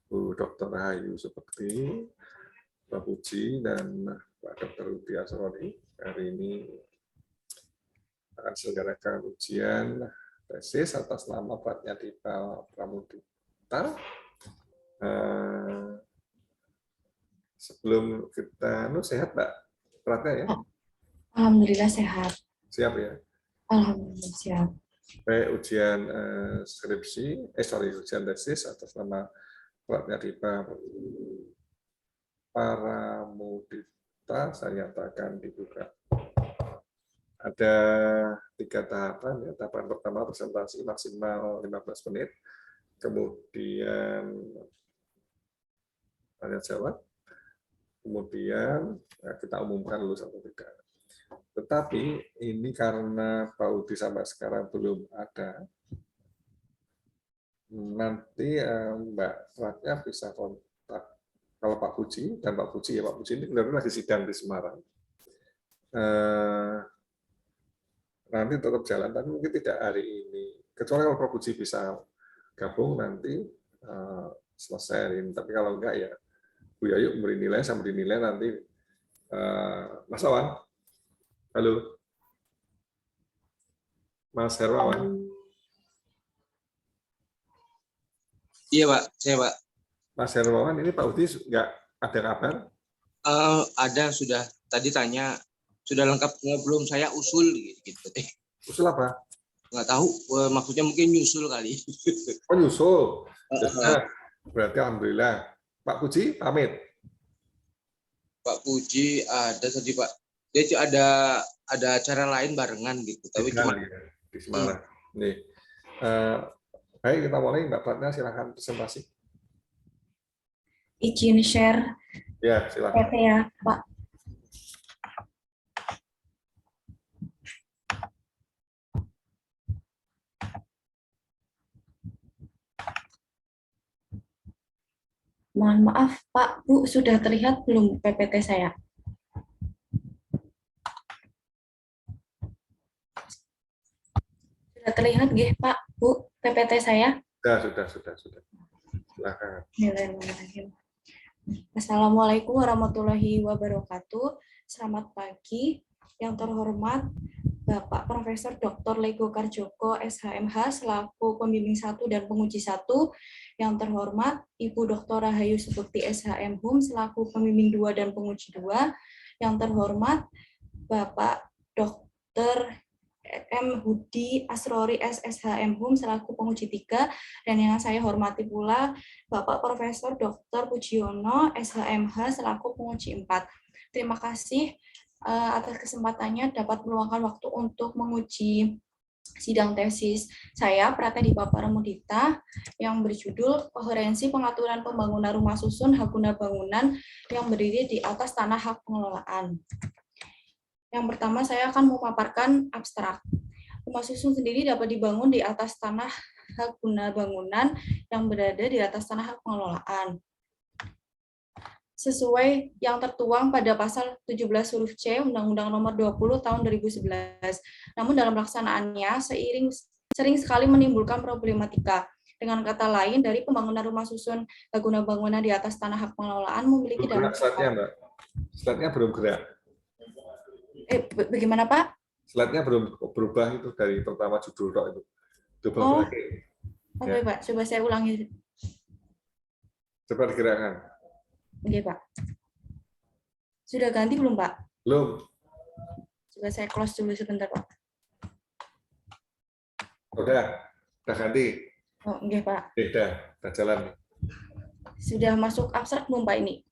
Bu Dr. Rahayu Subekti, Pak Puji, dan Pak Dr. Rudi Asroni. Hari ini akan diselenggarakan ujian tesis atas nama Pratnyadipa Pramudita. Sebelum kita, sehat Mbak Pratnya ya? Alhamdulillah sehat. Siap ya? Alhamdulillah siap. Baik, ujian ujian tesis atas nama Pratnyadipa Pramudita saya nyatakan dibuka. Ada 3 tahapan ya. Tahapan pertama presentasi maksimal 15 menit, kemudian tanya jawab, kemudian kita umumkan lulus atau tidak. Tetapi ini karena Pak Udi sampai sekarang belum ada, nanti Mbak Ratnya bisa kontak kalau Pak Puji dan Pak Puji ya, Pak Puji ini benar-benar lagi sidang di Semarang. Nanti tetap jalan, tapi mungkin tidak hari ini. Kecuali kalau Pak Puji bisa gabung nanti selesai hari ini. Tapi kalau enggak ya Bu Yayu memberi nilai, saya beri nilai nanti. Mas Awan, halo. Mas Hermawan. Iya Pak, saya Pak. Mas Hermawan, ini Pak Udi nggak ada kabar? Ada, sudah. Tadi tanya, sudah lengkap belum, saya usul gitu. Usul apa? Nggak tahu, maksudnya mungkin nyusul kali. Oh nyusul. Berarti alhamdulillah. Pak Puji pamit. Pak Puji ada tadi Pak. Dia ada acara lain barengan gitu. Tapi cuma di Semarang. Nih. Baik, kita mulai. Mbak Pratnya silakan presentasi. Izin share. Ya, silakan. PT ya, Pak. Mohon maaf, Pak, Bu, sudah terlihat belum PPT saya? Sudah terlihat, nggih, Pak, Bu, PPT saya? Sudah. Silakan. Assalamualaikum warahmatullahi wabarakatuh. Selamat pagi. Yang terhormat Bapak Profesor Dr. Lego Karjoko, SHMH, selaku pembimbing 1 dan penguji 1. Yang terhormat Ibu Dr. Rahayu Subekti, SHM-Hum, selaku pembimbing 2 dan penguji 2. Yang terhormat Bapak Dr. M. Hudi Asrori, SSHM-Hum, selaku penguji 3, dan yang saya hormati pula Bapak Profesor Dr. Pujiono, SHMH, selaku penguji 4. Terima kasih atas kesempatannya dapat meluangkan waktu untuk menguji sidang tesis saya, Pratnyadipa Pramudita, yang berjudul Koherensi Pengaturan Pembangunan Rumah Susun Hak-Guna Bangunan yang berdiri di atas tanah hak pengelolaan. Yang pertama, saya akan memaparkan abstrak. Rumah susun sendiri dapat dibangun di atas tanah hak guna bangunan yang berada di atas tanah hak pengelolaan. Sesuai yang tertuang pada pasal 17 huruf C Undang-Undang Nomor 20 Tahun 2011. Namun dalam pelaksanaannya sering sekali menimbulkan problematika. Dengan kata lain, dari pembangunan rumah susun hak guna bangunan di atas tanah hak pengelolaan memiliki dampak. Slide-nya, Mbak. Slide-nya belum gerak. Bagaimana Pak? Slide-nya belum berubah itu dari pertama judul tok itu. Coba lagi. Oke, ya. Pak, coba saya ulangi. Coba digerakkan. Oke, Pak. Sudah ganti belum, Pak? Belum. Coba saya close dulu sebentar, Pak. Udah ganti. Oh, oke, Pak. Udah jalan. Sudah masuk abstrak belum, Pak, ini?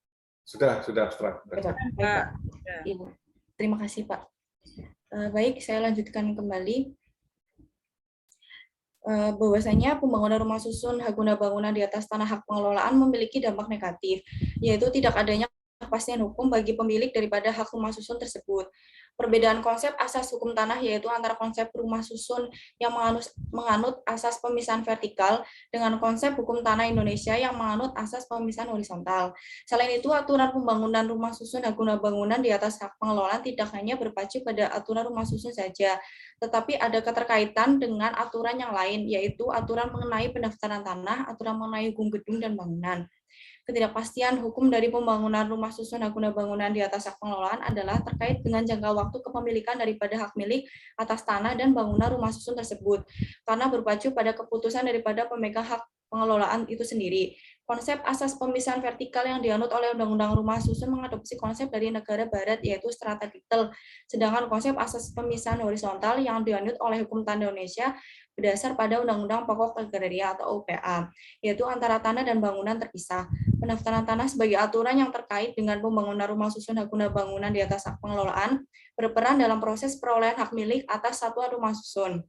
Sudah abstrak. Oke, Pak. Baik, Pak. Ibu. Terima kasih, Pak. Baik, saya lanjutkan kembali. Bahwasanya pembangunan rumah susun hak guna bangunan di atas tanah hak pengelolaan memiliki dampak negatif, yaitu tidak adanya kepastian hukum bagi pemilik daripada hak rumah susun tersebut. Perbedaan konsep asas hukum tanah yaitu antara konsep rumah susun yang menganut asas pemisahan vertikal dengan konsep hukum tanah Indonesia yang menganut asas pemisahan horizontal. Selain itu, aturan pembangunan rumah susun hak guna bangunan di atas hak pengelolaan tidak hanya berpacu pada aturan rumah susun saja, tetapi ada keterkaitan dengan aturan yang lain, yaitu aturan mengenai pendaftaran tanah, aturan mengenai hukum gedung dan bangunan. Ketidakpastian hukum dari pembangunan rumah susun hak guna bangunan di atas hak pengelolaan adalah terkait dengan jangka waktu kepemilikan daripada hak milik atas tanah dan bangunan rumah susun tersebut, karena berpacu pada keputusan daripada pemegang hak pengelolaan itu sendiri. Konsep asas pemisahan vertikal yang dianut oleh Undang-Undang Rumah Susun mengadopsi konsep dari negara barat yaitu strata titel, sedangkan konsep asas pemisahan horizontal yang dianut oleh hukum tanah Indonesia berdasar pada Undang-Undang Pokok Agraria atau UPA, yaitu antara tanah dan bangunan terpisah. Pendaftaran tanah sebagai aturan yang terkait dengan pembangunan rumah susun hak guna bangunan di atas hak pengelolaan berperan dalam proses perolehan hak milik atas satuan rumah susun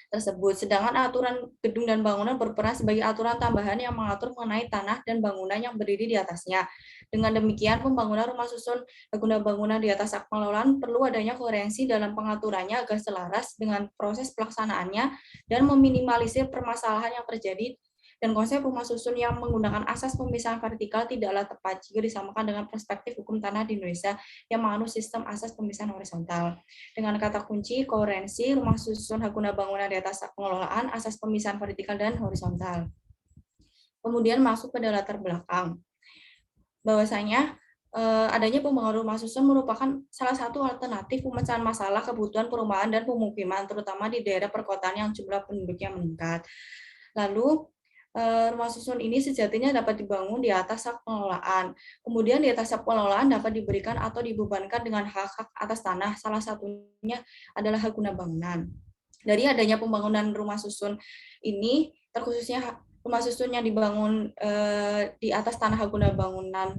tersebut. Sedangkan aturan gedung dan bangunan berperan sebagai aturan tambahan yang mengatur mengenai tanah dan bangunan yang berdiri di atasnya. Dengan demikian, pembangunan rumah susun guna bangunan di atas hak pengelolaan perlu adanya koherensi dalam pengaturannya agar selaras dengan proses pelaksanaannya dan meminimalisir permasalahan yang terjadi. Dan konsep rumah susun yang menggunakan asas pemisahan vertikal tidaklah tepat jika disamakan dengan perspektif hukum tanah di Indonesia yang menganut sistem asas pemisahan horizontal. Dengan kata kunci, koherensi, rumah susun hak guna bangunan di atas hak pengelolaan, asas pemisahan vertikal dan horizontal. Kemudian masuk pada latar belakang. Bahwasanya adanya pembangunan rumah susun merupakan salah satu alternatif pemecahan masalah kebutuhan perumahan dan pemukiman, terutama di daerah perkotaan yang jumlah penduduknya meningkat. Lalu, rumah susun ini sejatinya dapat dibangun di atas hak pengelolaan. Kemudian di atas hak pengelolaan dapat diberikan atau dibebankan dengan hak-hak atas tanah. Salah satunya adalah hak guna bangunan. Dari adanya pembangunan rumah susun ini, terkhususnya rumah susun yang dibangun di atas tanah hak guna bangunan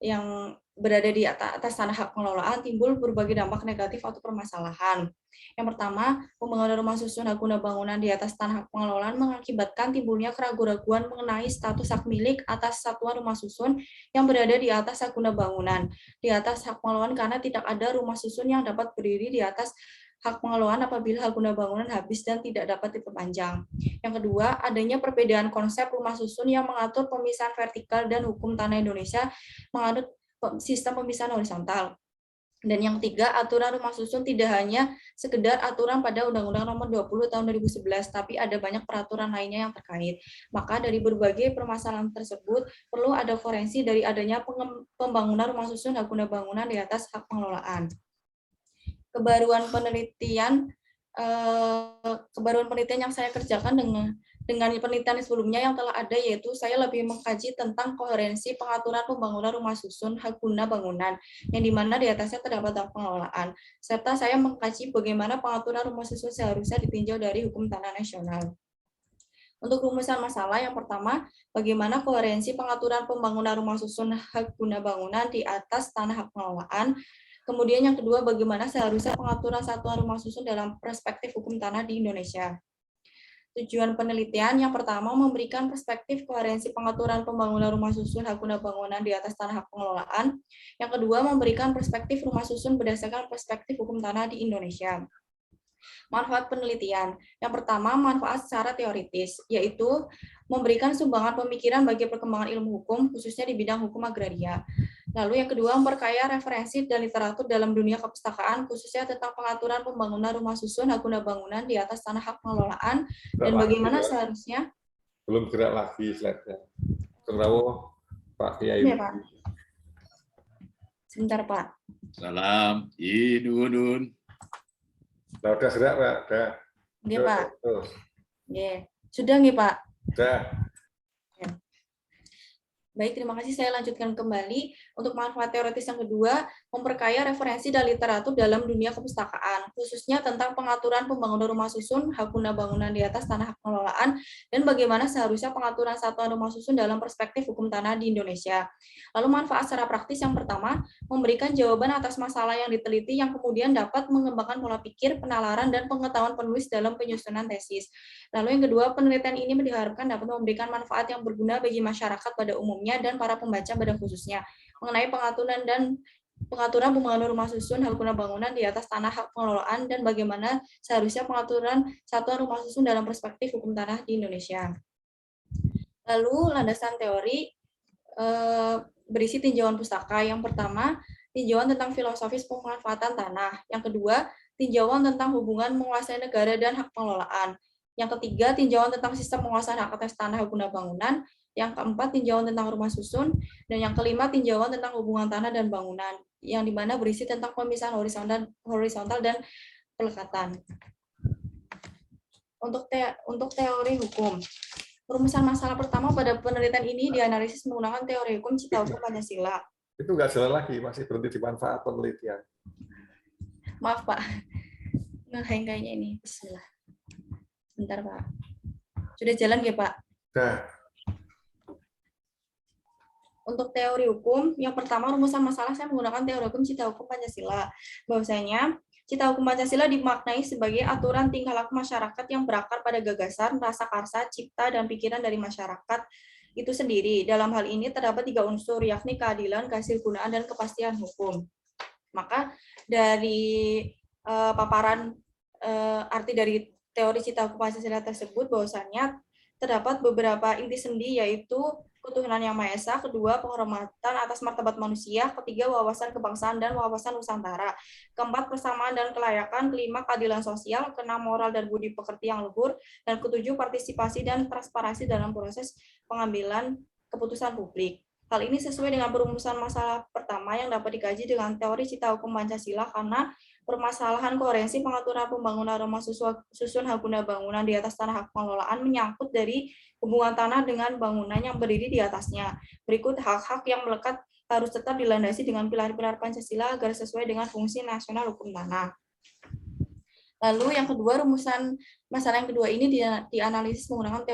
yang berada di atas tanah hak pengelolaan, timbul berbagai dampak negatif atau permasalahan. Yang pertama, pembangunan rumah susun hak guna bangunan di atas tanah hak pengelolaan mengakibatkan timbulnya keraguan-raguan mengenai status hak milik atas satuan rumah susun yang berada di atas hak guna bangunan, di atas hak pengelolaan karena tidak ada rumah susun yang dapat berdiri di atas hak pengelolaan apabila hak guna bangunan habis dan tidak dapat diperpanjang. Yang kedua, adanya perbedaan konsep rumah susun yang mengatur pemisahan vertikal dan hukum tanah Indonesia menganut sistem pemisahan horizontal. Dan yang ketiga, aturan rumah susun tidak hanya sekedar aturan pada Undang-Undang Nomor 20 Tahun 2011, tapi ada banyak peraturan lainnya yang terkait. Maka dari berbagai permasalahan tersebut, perlu ada koherensi dari adanya pembangunan rumah susun hak guna bangunan di atas hak pengelolaan. Kebaruan penelitian yang saya kerjakan dengan penelitian sebelumnya yang telah ada, yaitu saya lebih mengkaji tentang koherensi pengaturan pembangunan rumah susun hak guna bangunan yang dimana di atasnya terdapat hak pengelolaan, serta saya mengkaji bagaimana pengaturan rumah susun seharusnya ditinjau dari hukum tanah nasional. Untuk rumusan masalah, yang pertama, bagaimana koherensi pengaturan pembangunan rumah susun hak guna bangunan di atas tanah hak pengelolaan. Kemudian yang kedua, bagaimana seharusnya pengaturan satuan rumah susun dalam perspektif hukum tanah di Indonesia. Tujuan penelitian yang pertama memberikan perspektif koherensi pengaturan pembangunan rumah susun hak guna bangunan di atas tanah hak pengelolaan. Yang kedua, memberikan perspektif rumah susun berdasarkan perspektif hukum tanah di Indonesia. Manfaat penelitian. Yang pertama, manfaat secara teoritis, yaitu memberikan sumbangan pemikiran bagi perkembangan ilmu hukum, khususnya di bidang hukum agraria. Lalu yang kedua, memperkaya referensi dan literatur dalam dunia kepustakaan, khususnya tentang pengaturan pembangunan rumah susun hak guna bangunan di atas tanah hak pengelolaan, dan bagaimana seharusnya. Belum gerak lagi slide-nya. Terlalu Pak Kiai. Ya, Pak. Sebentar, Pak. Salam, Idun. Nah, udah gerak, Pak. Udah. Iya, Pak. Iya. Sudah nggih, Pak? Sudah. Baik, terima kasih. Saya lanjutkan kembali. Untuk manfaat teoritis yang kedua, memperkaya referensi dan literatur dalam dunia kepustakaan, khususnya tentang pengaturan pembangunan rumah susun, hak guna bangunan di atas tanah hak pengelolaan, dan bagaimana seharusnya pengaturan satuan rumah susun dalam perspektif hukum tanah di Indonesia. Lalu manfaat secara praktis yang pertama, memberikan jawaban atas masalah yang diteliti yang kemudian dapat mengembangkan pola pikir, penalaran, dan pengetahuan penulis dalam penyusunan tesis. Lalu yang kedua, penelitian ini diharapkan dapat memberikan manfaat yang berguna bagi masyarakat pada umumnya, umumnya dan para pembaca pada khususnya mengenai pengaturan pembangunan rumah susun hak guna bangunan di atas tanah hak pengelolaan dan bagaimana seharusnya pengaturan satuan rumah susun dalam perspektif hukum tanah di Indonesia. Lalu landasan teori berisi tinjauan pustaka. Yang pertama, tinjauan tentang filosofis pemanfaatan tanah. Yang kedua, tinjauan tentang hubungan menguasai negara dan hak pengelolaan. Yang ketiga, tinjauan tentang sistem penguasaan hak atas tanah hak guna bangunan. Yang keempat, tinjauan tentang rumah susun. Dan yang kelima, tinjauan tentang hubungan tanah dan bangunan, yang dimana berisi tentang pemisahan horizontal dan pelekatan. Untuk teori hukum, rumusan masalah pertama pada penelitian ini dianalisis menggunakan teori hukum cita hukum Pancasila. Itu nggak jalan lagi, masih berhenti di manfaat penelitian. Maaf Pak, ngehang kayaknya ini. Bismillah. Bentar Pak. Sudah jalan ya Pak? Nah, untuk teori hukum, yang pertama rumusan masalah saya menggunakan teori hukum cita hukum Pancasila. Bahwasanya cita hukum Pancasila dimaknai sebagai aturan tingkah laku masyarakat yang berakar pada gagasan, rasa karsa, cipta, dan pikiran dari masyarakat itu sendiri. Dalam hal ini terdapat 3 unsur, yakni keadilan, kehasilgunaan, dan kepastian hukum. Maka dari paparan arti dari teori cita hukum Pancasila tersebut, bahwasanya terdapat beberapa inti sendi, yaitu ketuhanan yang Maha Esa, kedua penghormatan atas martabat manusia, ketiga wawasan kebangsaan dan wawasan Nusantara, keempat persamaan dan kelayakan, kelima keadilan sosial, keenam moral dan budi pekerti yang luhur, dan ketujuh partisipasi dan transparansi dalam proses pengambilan keputusan publik. Hal ini sesuai dengan perumusan masalah pertama yang dapat dikaji dengan teori cita hukum Pancasila, karena permasalahan koherensi pengaturan pembangunan rumah susun hak guna bangunan di atas tanah hak pengelolaan menyangkut dari hubungan tanah dengan bangunan yang berdiri di atasnya. Berikut hak-hak yang melekat harus tetap dilandasi dengan pilar-pilar Pancasila agar sesuai dengan fungsi nasional hukum tanah. Lalu yang kedua, rumusan masalah yang kedua ini dianalisis menggunakan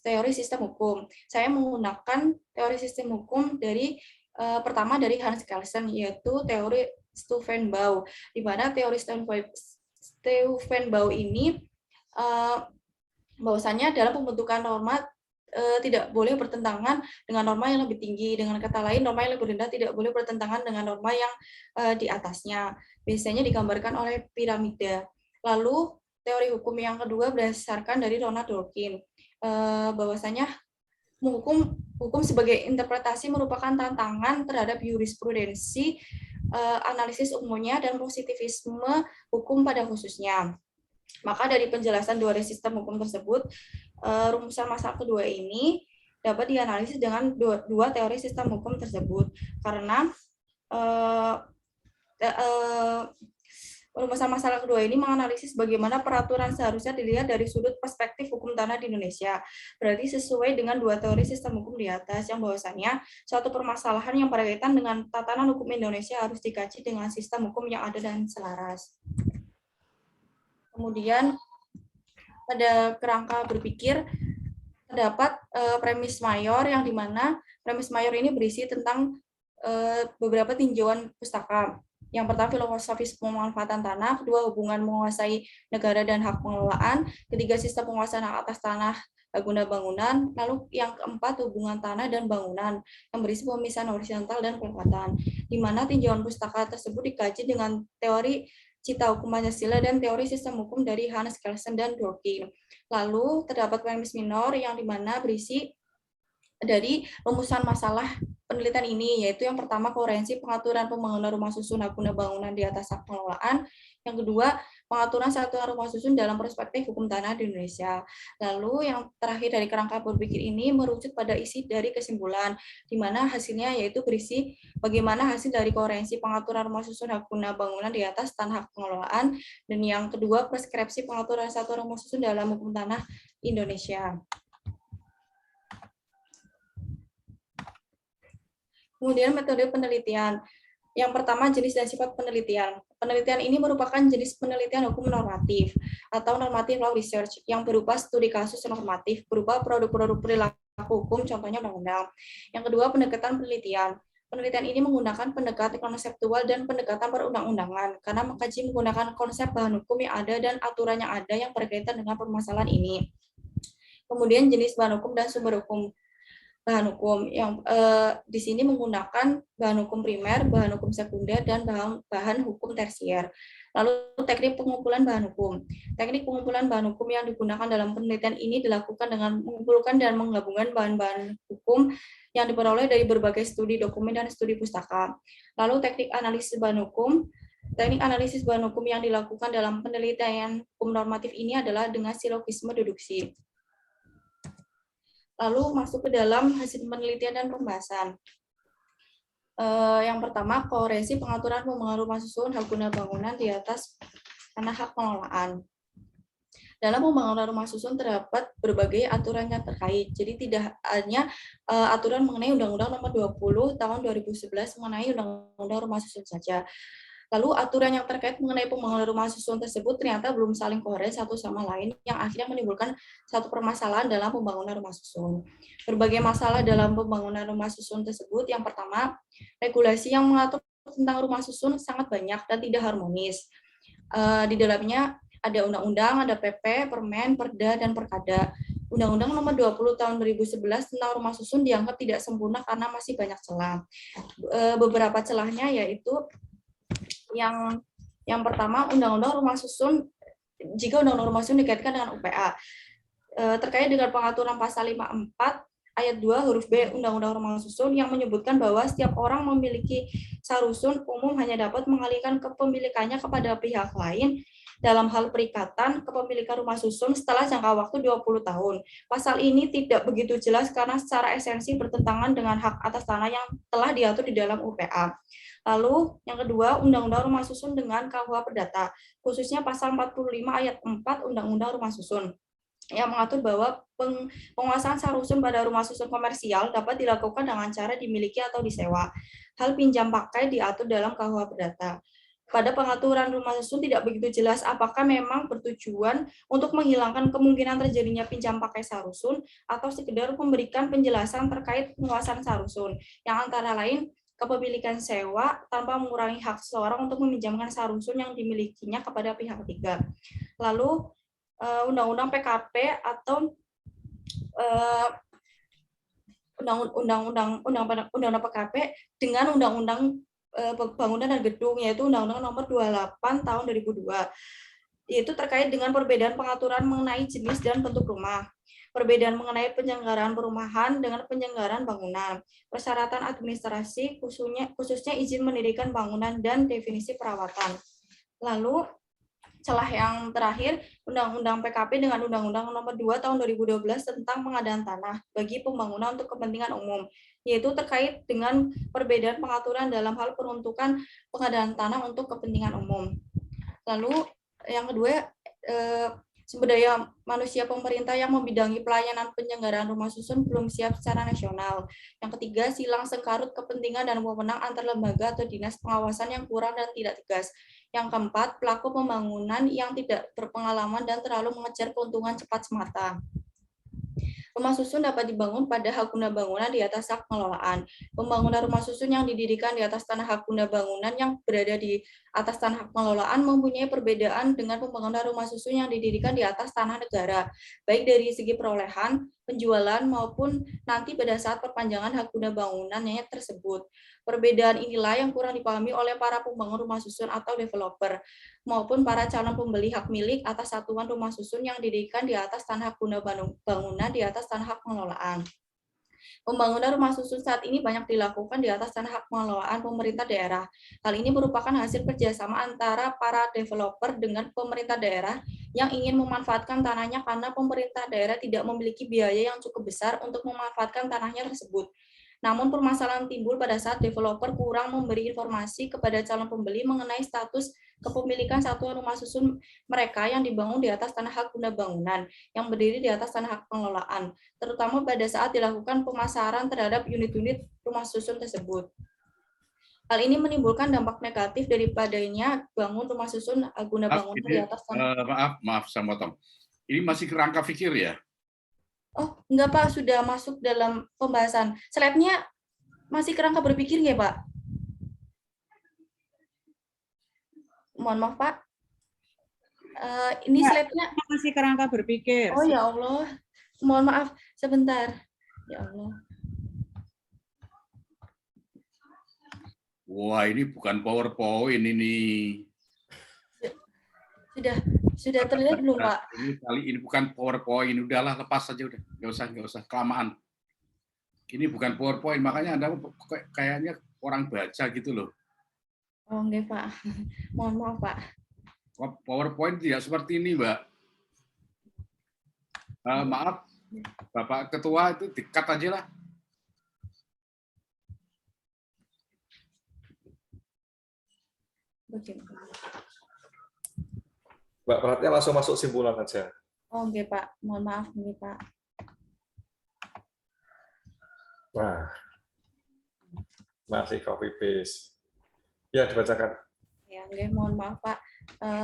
teori sistem hukum. Saya menggunakan teori sistem hukum dari pertama dari Hans Kelsen, yaitu teori Steuvenbau, di mana teori Steuvenbau ini bahwasannya dalam pembentukan norma tidak boleh bertentangan dengan norma yang lebih tinggi. Dengan kata lain, norma yang lebih rendah tidak boleh bertentangan dengan norma yang di atasnya. Biasanya digambarkan oleh piramida. Lalu teori hukum yang kedua berdasarkan dari Ronald Dworkin, bahwasanya hukum sebagai interpretasi merupakan tantangan terhadap jurisprudensi, analisis umumnya, dan positivisme hukum pada khususnya. Maka dari penjelasan dua sistem hukum tersebut, rumusan masalah kedua ini dapat dianalisis dengan dua teori sistem hukum tersebut. Karena rumusan masalah kedua ini menganalisis bagaimana peraturan seharusnya dilihat dari sudut perspektif hukum tanah di Indonesia. Berarti sesuai dengan dua teori sistem hukum di atas, yang bahwasannya suatu permasalahan yang berkaitan dengan tatanan hukum Indonesia harus dikaji dengan sistem hukum yang ada dan selaras. Kemudian pada kerangka berpikir terdapat premis mayor, yang dimana premis mayor ini berisi tentang beberapa tinjauan pustaka. Yang pertama filosofis pemanfaatan tanah, kedua hubungan menguasai negara dan hak pengelolaan, ketiga sistem penguasaan hak atas tanah guna bangunan, lalu yang keempat hubungan tanah dan bangunan yang berisi pemisahan horizontal dan pelekatan, di mana tinjauan pustaka tersebut dikaji dengan teori cita hukum Pancasila dan teori sistem hukum dari Hans Kelsen dan Dworkin. Lalu terdapat premis minor yang dimana berisi dari rumusan masalah penelitian ini, yaitu yang pertama koherensi pengaturan pembangunan rumah susun hak guna bangunan di atas hak pengelolaan, yang kedua pengaturan satuan rumah susun dalam perspektif hukum tanah di Indonesia. Lalu yang terakhir dari kerangka berpikir ini merujuk pada isi dari kesimpulan, di mana hasilnya yaitu berisi bagaimana hasil dari koherensi pengaturan rumah susun hak guna bangunan di atas tanah hak pengelolaan, dan yang kedua preskripsi pengaturan satuan rumah susun dalam hukum tanah Indonesia. Kemudian metode penelitian. Yang pertama, jenis dan sifat penelitian. Penelitian ini merupakan jenis penelitian hukum normatif atau normative law research yang berupa studi kasus normatif berupa produk-produk perilaku hukum, contohnya undang-undang. Yang kedua, pendekatan penelitian. Penelitian ini menggunakan pendekatan konseptual dan pendekatan perundang-undangan karena mengkaji menggunakan konsep bahan hukum yang ada dan aturan yang ada yang berkaitan dengan permasalahan ini. Kemudian jenis bahan hukum dan sumber hukum. bahan hukum yang di sini menggunakan bahan hukum primer, bahan hukum sekunder, dan bahan hukum tersier. Lalu teknik pengumpulan bahan hukum. Teknik pengumpulan bahan hukum yang digunakan dalam penelitian ini dilakukan dengan mengumpulkan dan menggabungkan bahan-bahan hukum yang diperoleh dari berbagai studi dokumen dan studi pustaka. Lalu teknik analisis bahan hukum. Teknik analisis bahan hukum yang dilakukan dalam penelitian hukum normatif ini adalah dengan silogisme deduksi. Lalu masuk ke dalam hasil penelitian dan pembahasan. Yang pertama, koreksi pengaturan pembangunan rumah susun hak guna bangunan di atas tanah hak pengelolaan. Dalam pembangunan rumah susun terdapat berbagai aturan yang terkait. Jadi tidak hanya aturan mengenai Undang-Undang Nomor 20 Tahun 2011 mengenai Undang-Undang Rumah Susun saja. Lalu aturan yang terkait mengenai pembangunan rumah susun tersebut ternyata belum saling koherent satu sama lain yang akhirnya menimbulkan satu permasalahan dalam pembangunan rumah susun. Berbagai masalah dalam pembangunan rumah susun tersebut, yang pertama, regulasi yang mengatur tentang rumah susun sangat banyak dan tidak harmonis. Di dalamnya ada undang-undang, ada PP, permen, perda, dan perkada. Undang-Undang Nomor 20 Tahun 2011 tentang rumah susun dianggap tidak sempurna karena masih banyak celah. Beberapa celahnya yaitu yang pertama, Undang-Undang Rumah Susun, jika Undang-Undang Rumah Susun dikaitkan dengan UPA, terkait dengan pengaturan pasal 54 ayat 2 huruf B Undang-Undang Rumah Susun yang menyebutkan bahwa setiap orang memiliki sarusun umum hanya dapat mengalihkan kepemilikannya kepada pihak lain dalam hal perikatan kepemilikan rumah susun setelah jangka waktu 20 tahun. Pasal ini tidak begitu jelas karena secara esensi bertentangan dengan hak atas tanah yang telah diatur di dalam UPA. Lalu yang kedua, Undang-Undang Rumah Susun dengan KUH Perdata, khususnya pasal 45 ayat 4 Undang-Undang Rumah Susun, yang mengatur bahwa penguasaan sarusun pada rumah susun komersial dapat dilakukan dengan cara dimiliki atau disewa. Hal pinjam pakai diatur dalam KUH Perdata. Pada pengaturan rumah susun tidak begitu jelas apakah memang bertujuan untuk menghilangkan kemungkinan terjadinya pinjam pakai sarusun atau sekedar memberikan penjelasan terkait penguasaan sarusun, yang antara lain kepemilikan sewa tanpa mengurangi hak seseorang untuk meminjamkan sarusun yang dimilikinya kepada pihak ketiga. Lalu Undang-Undang PKP atau Undang-Undang PKP dengan Undang-Undang Bangunan dan Gedung, yaitu Undang-Undang Nomor 28 Tahun 2002, yaitu terkait dengan perbedaan pengaturan mengenai jenis dan bentuk rumah, perbedaan mengenai penyelenggaraan perumahan dengan penyelenggaraan bangunan, persyaratan administrasi khususnya izin mendirikan bangunan dan definisi perawatan. Lalu celah yang terakhir, Undang-Undang PKP dengan Undang-Undang Nomor 2 Tahun 2012 tentang pengadaan tanah bagi pembangunan untuk kepentingan umum, yaitu terkait dengan perbedaan pengaturan dalam hal peruntukan pengadaan tanah untuk kepentingan umum. Lalu yang kedua, sumber daya manusia pemerintah yang membidangi pelayanan penyelenggaraan rumah susun belum siap secara nasional. Yang ketiga, silang sengkarut kepentingan dan wewenang antar lembaga atau dinas pengawasan yang kurang dan tidak tegas. Yang keempat, pelaku pembangunan yang tidak berpengalaman dan terlalu mengejar keuntungan cepat semata. Rumah susun dapat dibangun pada hak guna bangunan di atas hak pengelolaan. Pembangunan rumah susun yang didirikan di atas tanah hak guna bangunan yang berada di atas tanah hak pengelolaan mempunyai perbedaan dengan pembangunan rumah susun yang didirikan di atas tanah negara, baik dari segi perolehan, penjualan, maupun nanti pada saat perpanjangan hak guna bangunannya tersebut. Perbedaan inilah yang kurang dipahami oleh para pembangun rumah susun atau developer, maupun para calon pembeli hak milik atas satuan rumah susun yang didirikan di atas tanah hak guna bangunan di atas tanah hak pengelolaan. Pembangunan rumah susun saat ini banyak dilakukan di atas tanah hak pengelolaan pemerintah daerah. Hal ini merupakan hasil kerjasama antara para developer dengan pemerintah daerah yang ingin memanfaatkan tanahnya karena pemerintah daerah tidak memiliki biaya yang cukup besar untuk memanfaatkan tanahnya tersebut. Namun permasalahan timbul pada saat developer kurang memberi informasi kepada calon pembeli mengenai status kepemilikan satuan rumah susun mereka yang dibangun di atas tanah hak guna bangunan yang berdiri di atas tanah hak pengelolaan, terutama pada saat dilakukan pemasaran terhadap unit-unit rumah susun tersebut. Hal ini menimbulkan dampak negatif daripadanya bangun rumah susun guna bangunan di atas tanah. Maaf, saya potong. Ini masih kerangka pikir ya? Oh, enggak Pak, sudah masuk dalam pembahasan. Slide-nya masih kerangka berpikir nggak Pak? Mohon maaf Pak. Ini slide-nya masih kerangka berpikir. Oh ya Allah, mohon maaf sebentar. Ya Allah. Wah, ini bukan PowerPoint ini. Sudah terlihat belum, Pak? Ini bukan PowerPoint. Udahlah, lepas saja udah. Nggak usah kelamaan. Ini bukan PowerPoint, makanya Anda kayaknya orang baca gitu loh. Oh, enggak, Pak. Mohon maaf, Pak. PowerPoint tidak seperti ini, Mbak. Maaf, Bapak Ketua, itu di-cut aja lah. Mbak Pratia langsung masuk simpulan aja. Oh, enggak, Pak. Mohon maaf, enggak, Pak. Nah, masih copy paste. Ya, dibacakan. Ya, enggak, mohon maaf, Pak.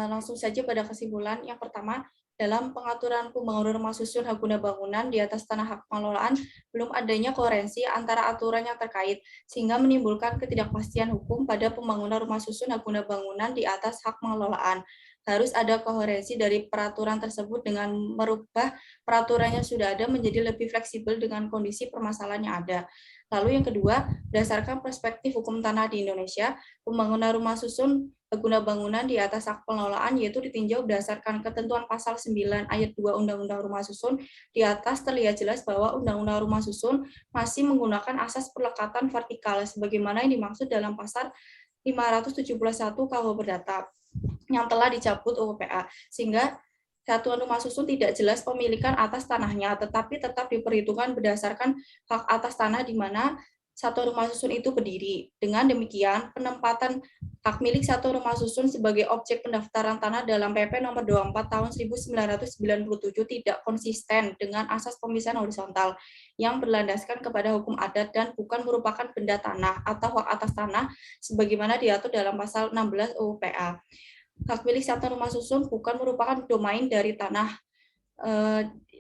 Langsung saja pada kesimpulan. Yang pertama, dalam pengaturan pembangunan rumah susun hak guna bangunan di atas tanah hak pengelolaan, belum adanya koherensi antara aturan yang terkait, sehingga menimbulkan ketidakpastian hukum pada pembangunan rumah susun hak guna bangunan di atas hak pengelolaan. Harus ada koherensi dari peraturan tersebut dengan merubah peraturan yang sudah ada menjadi lebih fleksibel dengan kondisi permasalahan yang ada. Lalu yang kedua, berdasarkan perspektif hukum tanah di Indonesia, pembangunan rumah susun guna bangunan di atas hak pengelolaan yaitu ditinjau berdasarkan ketentuan pasal 9 ayat 2 Undang-Undang Rumah Susun. Di atas terlihat jelas bahwa Undang-Undang Rumah Susun masih menggunakan asas perlekatan vertikal sebagaimana yang dimaksud dalam pasal 571 KUH Perdata yang telah dicabut UPA, sehingga satuan rumah susun tidak jelas pemilikan atas tanahnya, tetapi tetap diperhitungkan berdasarkan hak atas tanah di mana satuan rumah susun itu berdiri. Dengan demikian, penempatan hak milik satuan rumah susun sebagai objek pendaftaran tanah dalam PP nomor 24 tahun 1997 tidak konsisten dengan asas pemisahan horizontal yang berlandaskan kepada hukum adat dan bukan merupakan benda tanah atau hak atas tanah sebagaimana diatur dalam pasal 16 UPA. Hak milik satuan rumah susun bukan merupakan domain dari tanah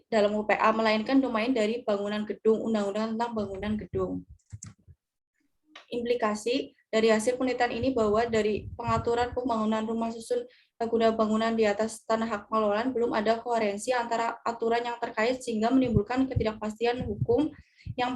dalam UPA, melainkan domain dari bangunan gedung, undang-undang tentang bangunan gedung. Implikasi dari hasil penelitian ini bahwa dari pengaturan pembangunan rumah susun guna bangunan di atas tanah hak pengelolaan belum ada koherensi antara aturan yang terkait sehingga menimbulkan ketidakpastian hukum yang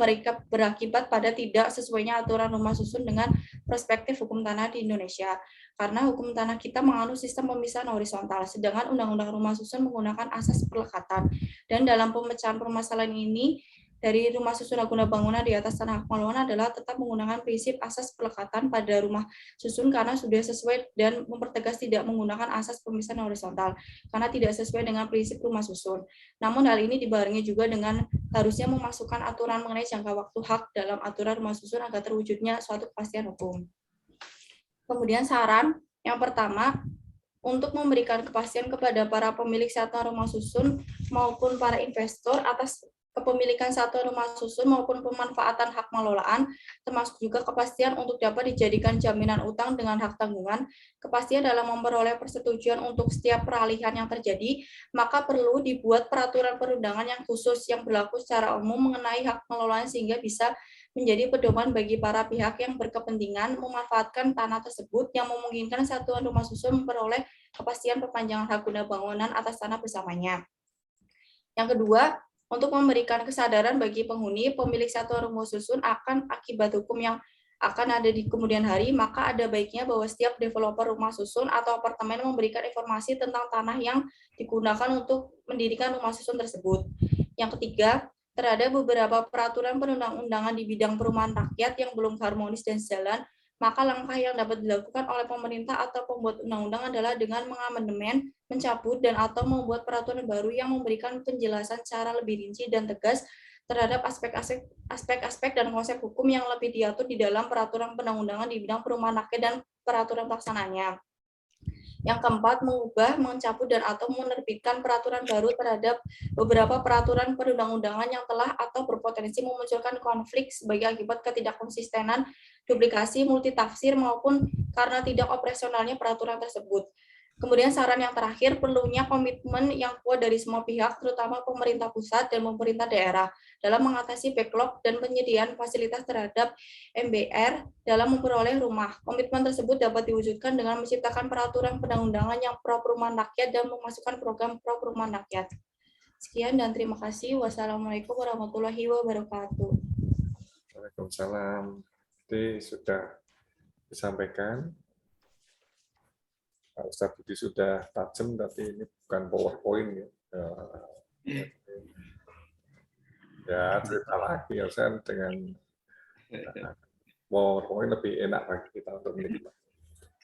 berakibat pada tidak sesuainya aturan rumah susun dengan perspektif hukum tanah di Indonesia. Karena hukum tanah kita menganut sistem pemisahan horizontal, sedangkan Undang-Undang Rumah Susun menggunakan asas perlekatan. Dan dalam pemecahan permasalahan ini, dari rumah susun guna bangunan di atas tanah hak pengelolaan adalah tetap menggunakan prinsip asas perlekatan pada rumah susun karena sudah sesuai dan mempertegas tidak menggunakan asas pemisahan horizontal karena tidak sesuai dengan prinsip rumah susun. Namun hal ini dibarengi juga dengan harusnya memasukkan aturan mengenai jangka waktu hak dalam aturan rumah susun agar terwujudnya suatu kepastian hukum. Kemudian saran yang pertama, untuk memberikan kepastian kepada para pemilik satuan rumah susun maupun para investor atas kepemilikan satuan rumah susun maupun pemanfaatan hak pengelolaan, termasuk juga kepastian untuk dapat dijadikan jaminan utang dengan hak tanggungan, kepastian dalam memperoleh persetujuan untuk setiap peralihan yang terjadi, maka perlu dibuat peraturan perundangan yang khusus yang berlaku secara umum mengenai hak pengelolaan sehingga bisa menjadi pedoman bagi para pihak yang berkepentingan memanfaatkan tanah tersebut yang memungkinkan satuan rumah susun memperoleh kepastian perpanjangan hak guna bangunan atas tanah bersamanya. Yang kedua, untuk memberikan kesadaran bagi penghuni, pemilik satuan rumah susun akan akibat hukum yang akan ada di kemudian hari, maka ada baiknya bahwa setiap developer rumah susun atau apartemen memberikan informasi tentang tanah yang digunakan untuk mendirikan rumah susun tersebut. Yang ketiga, terhadap beberapa peraturan perundang-undangan di bidang perumahan rakyat yang belum harmonis dan sejalan, maka langkah yang dapat dilakukan oleh pemerintah atau pembuat undang-undang adalah dengan mengamandemen, mencabut, dan atau membuat peraturan baru yang memberikan penjelasan secara lebih rinci dan tegas terhadap aspek-aspek dan konsep hukum yang lebih diatur di dalam peraturan perundang-undangan di bidang perumahan rakyat dan peraturan pelaksananya. Yang keempat, mengubah, mencabut, dan atau menerbitkan peraturan baru terhadap beberapa peraturan perundang-undangan yang telah atau berpotensi memunculkan konflik sebagai akibat ketidakkonsistenan, duplikasi, multitafsir, maupun karena tidak operasionalnya peraturan tersebut. Kemudian saran yang terakhir, perlunya komitmen yang kuat dari semua pihak, terutama pemerintah pusat dan pemerintah daerah, dalam mengatasi backlog dan penyediaan fasilitas terhadap MBR dalam memperoleh rumah. Komitmen tersebut dapat diwujudkan dengan menciptakan peraturan perundang-undangan yang pro perumahan rakyat dan memasukkan program pro perumahan rakyat. Sekian dan terima kasih. Wassalamualaikum warahmatullahi wabarakatuh. Waalaikumsalam. Jadi sudah disampaikan. Pak Ustadz Budi sudah tajam, tapi ini bukan PowerPoint ya. Ya cerita lagi ya, saya dengan PowerPoint lebih enak bagi kita untuk menikmati.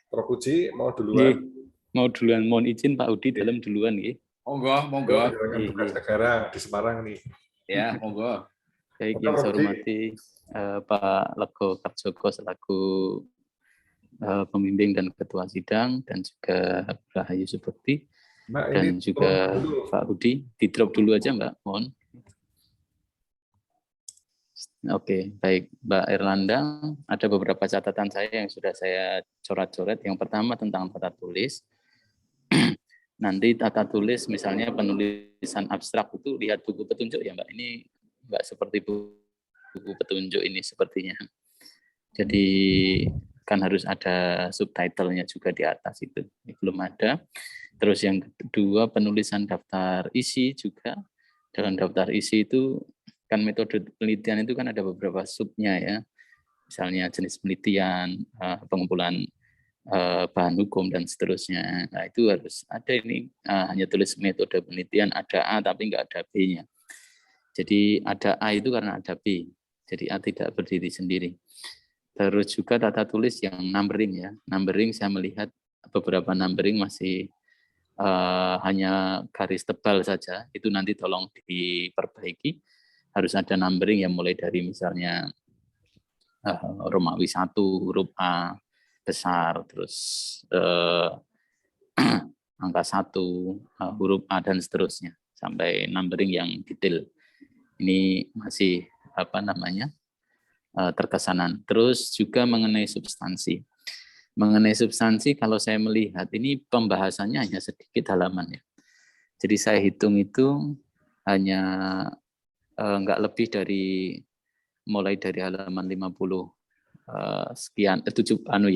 Prof. Puji mau duluan? Mau duluan, mohon izin Pak Udi dalam duluan nggih. Monggo. Dengan Bekas Negara di Semarang nih. Ya, monggo. Baik, yang saya hormati Pak Lego Karjoko selaku pembimbing dan ketua sidang, dan juga Rahayu Subekti, dan juga Pak Budi. Di drop dulu aja Mbak, mohon. Oke, baik Mbak Erlanda, ada beberapa catatan saya yang sudah saya coret-coret. Yang pertama tentang tata tulis. Nanti tata tulis misalnya penulisan abstrak itu lihat buku petunjuk ya Mbak. Ini Mbak seperti buku petunjuk ini sepertinya. Jadi kan harus ada subtitlenya juga di atas itu. Ini belum ada. Terus yang kedua penulisan daftar isi juga. Dalam daftar isi itu kan metode penelitian itu kan ada beberapa subnya ya. Misalnya jenis penelitian, pengumpulan bahan hukum dan seterusnya. Nah, itu harus ada ini hanya tulis metode penelitian ada A tapi enggak ada B-nya. Jadi ada A itu karena ada B. Jadi A tidak berdiri sendiri. Terus juga tata tulis yang numbering ya. Numbering saya melihat beberapa numbering masih hanya garis tebal saja. Itu nanti tolong diperbaiki. Harus ada numbering yang mulai dari misalnya Romawi 1 huruf A besar, terus angka 1 huruf A dan seterusnya sampai numbering yang detail. Ini masih terkesanan. Terus juga mengenai substansi. Mengenai substansi kalau saya melihat ini pembahasannya hanya sedikit halaman ya. Jadi saya hitung itu hanya enggak lebih dari mulai dari halaman 50 sekian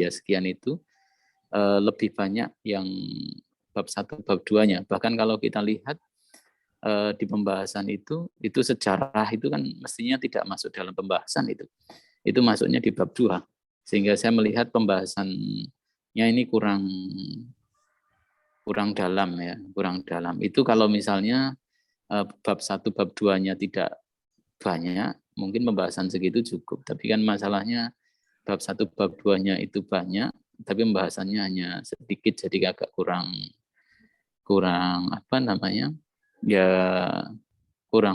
sekian itu lebih banyak yang bab 1 bab 2-nya. Bahkan kalau kita lihat di pembahasan itu sejarah itu kan mestinya tidak masuk dalam pembahasan itu. Itu masuknya di bab 2. Sehingga saya melihat pembahasannya ini kurang dalam ya, kurang dalam. Itu kalau misalnya bab 1 bab 2-nya tidak banyak, mungkin pembahasan segitu cukup. Tapi kan masalahnya bab 1 bab 2-nya itu banyak, tapi pembahasannya hanya sedikit, jadi agak kurang kurang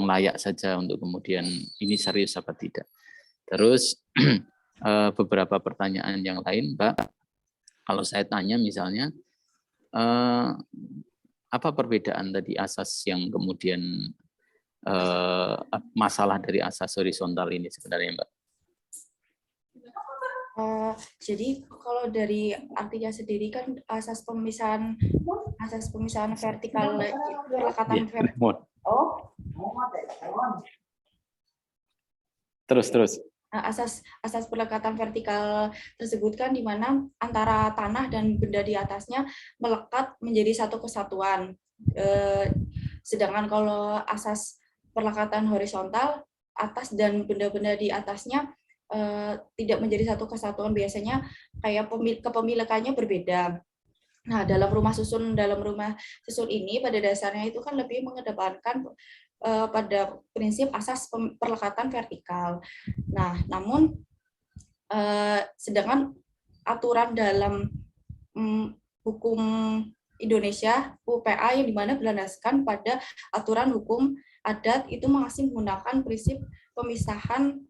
layak saja untuk kemudian ini serius apa tidak. Terus beberapa pertanyaan yang lain, Mbak. Kalau saya tanya misalnya, apa perbedaan tadi asas yang kemudian masalah dari asas horizontal ini sebenarnya, Mbak? Jadi kalau dari artinya sendiri kan asas pemisahan vertikal pelekatan vertikal. Terus. Asas pelekatan vertikal tersebut kan di mana antara tanah dan benda di atasnya melekat menjadi satu kesatuan. Sedangkan kalau asas pelekatan horizontal, atas dan benda-benda di atasnya tidak menjadi satu kesatuan, biasanya kayak kepemilikannya berbeda. Nah, dalam rumah susun ini pada dasarnya itu kan lebih mengedepankan pada prinsip asas perlekatan vertikal. Nah, namun sedangkan aturan dalam hukum Indonesia UPA yang dimana berlandaskan pada aturan hukum adat itu masih menggunakan prinsip pemisahan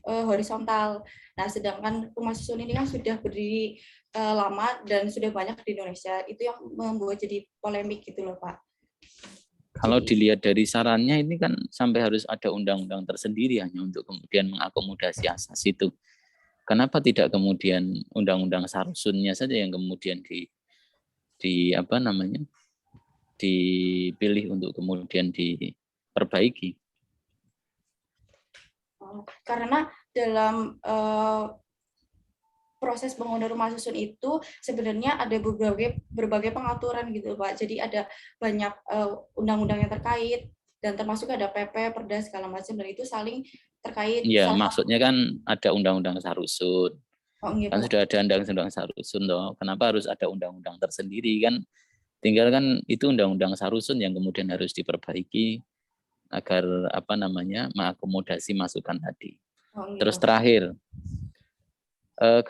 horizontal. Nah, sedangkan rumah susun ini kan sudah berdiri lama dan sudah banyak di Indonesia. Itu yang membuat jadi polemik gitu loh, Pak. Kalau dilihat dari sarannya ini kan sampai harus ada undang-undang tersendiri hanya untuk kemudian mengakomodasi asas itu. Kenapa tidak kemudian undang-undang sarusunnya saja yang kemudian dipilih untuk kemudian diperbaiki? Karena dalam proses bangunan rumah susun itu sebenarnya ada berbagai pengaturan gitu, Pak. Jadi ada banyak undang-undang yang terkait dan termasuk ada PP, Perda segala macam, dan itu saling terkait. Iya, maksudnya kan ada undang-undang sarusun. Oh, nggih, Kan Pak. sudah ada undang-undang sarusun toh. Kenapa harus ada undang-undang tersendiri kan? Tinggal kan itu undang-undang sarusun yang kemudian harus diperbaiki agar apa namanya mengakomodasi masukan tadi. Oh, nggih, Terus Pak. terakhir,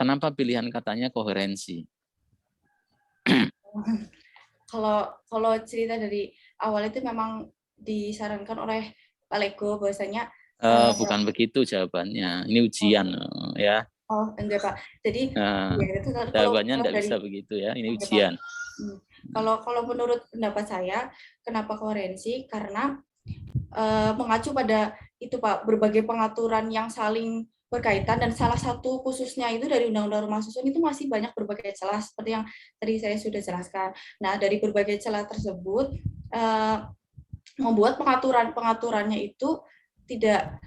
kenapa pilihan katanya koherensi? Kalau cerita dari awal itu memang disarankan oleh Pak Lego bahwasanya Bukan begitu jawabannya. Ini ujian ya. oh enggak Pak. Jadi Nah, ya, itu jawabannya tidak dari bisa begitu ya. Ini oke, Pak. ujian. Kalau menurut pendapat saya, kenapa koherensi? Karena mengacu pada itu Pak, berbagai pengaturan yang saling berkaitan dan salah satu khususnya itu dari Undang-Undang Rumah Susun itu masih banyak berbagai celah seperti yang tadi saya sudah jelaskan. Nah, dari berbagai celah tersebut membuat pengaturannya itu tidak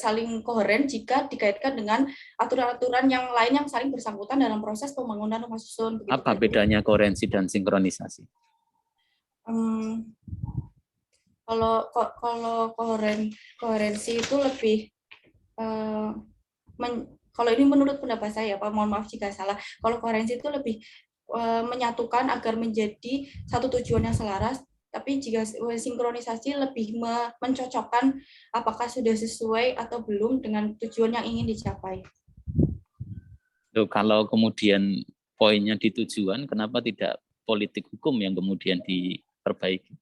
saling koheren jika dikaitkan dengan aturan-aturan yang lain yang saling bersangkutan dalam proses pembangunan rumah susun. Begitu, Apa bedanya koherensi dan sinkronisasi? Kalau koherensi itu lebih kalau ini menurut pendapat saya, Pak, mohon maaf jika salah. Kalau koherensi itu lebih menyatukan agar menjadi satu tujuan yang selaras. Tapi jika sinkronisasi lebih mencocokkan apakah sudah sesuai atau belum dengan tujuan yang ingin dicapai. Loh, kalau kemudian poinnya di tujuan, kenapa tidak politik hukum yang kemudian diperbaiki?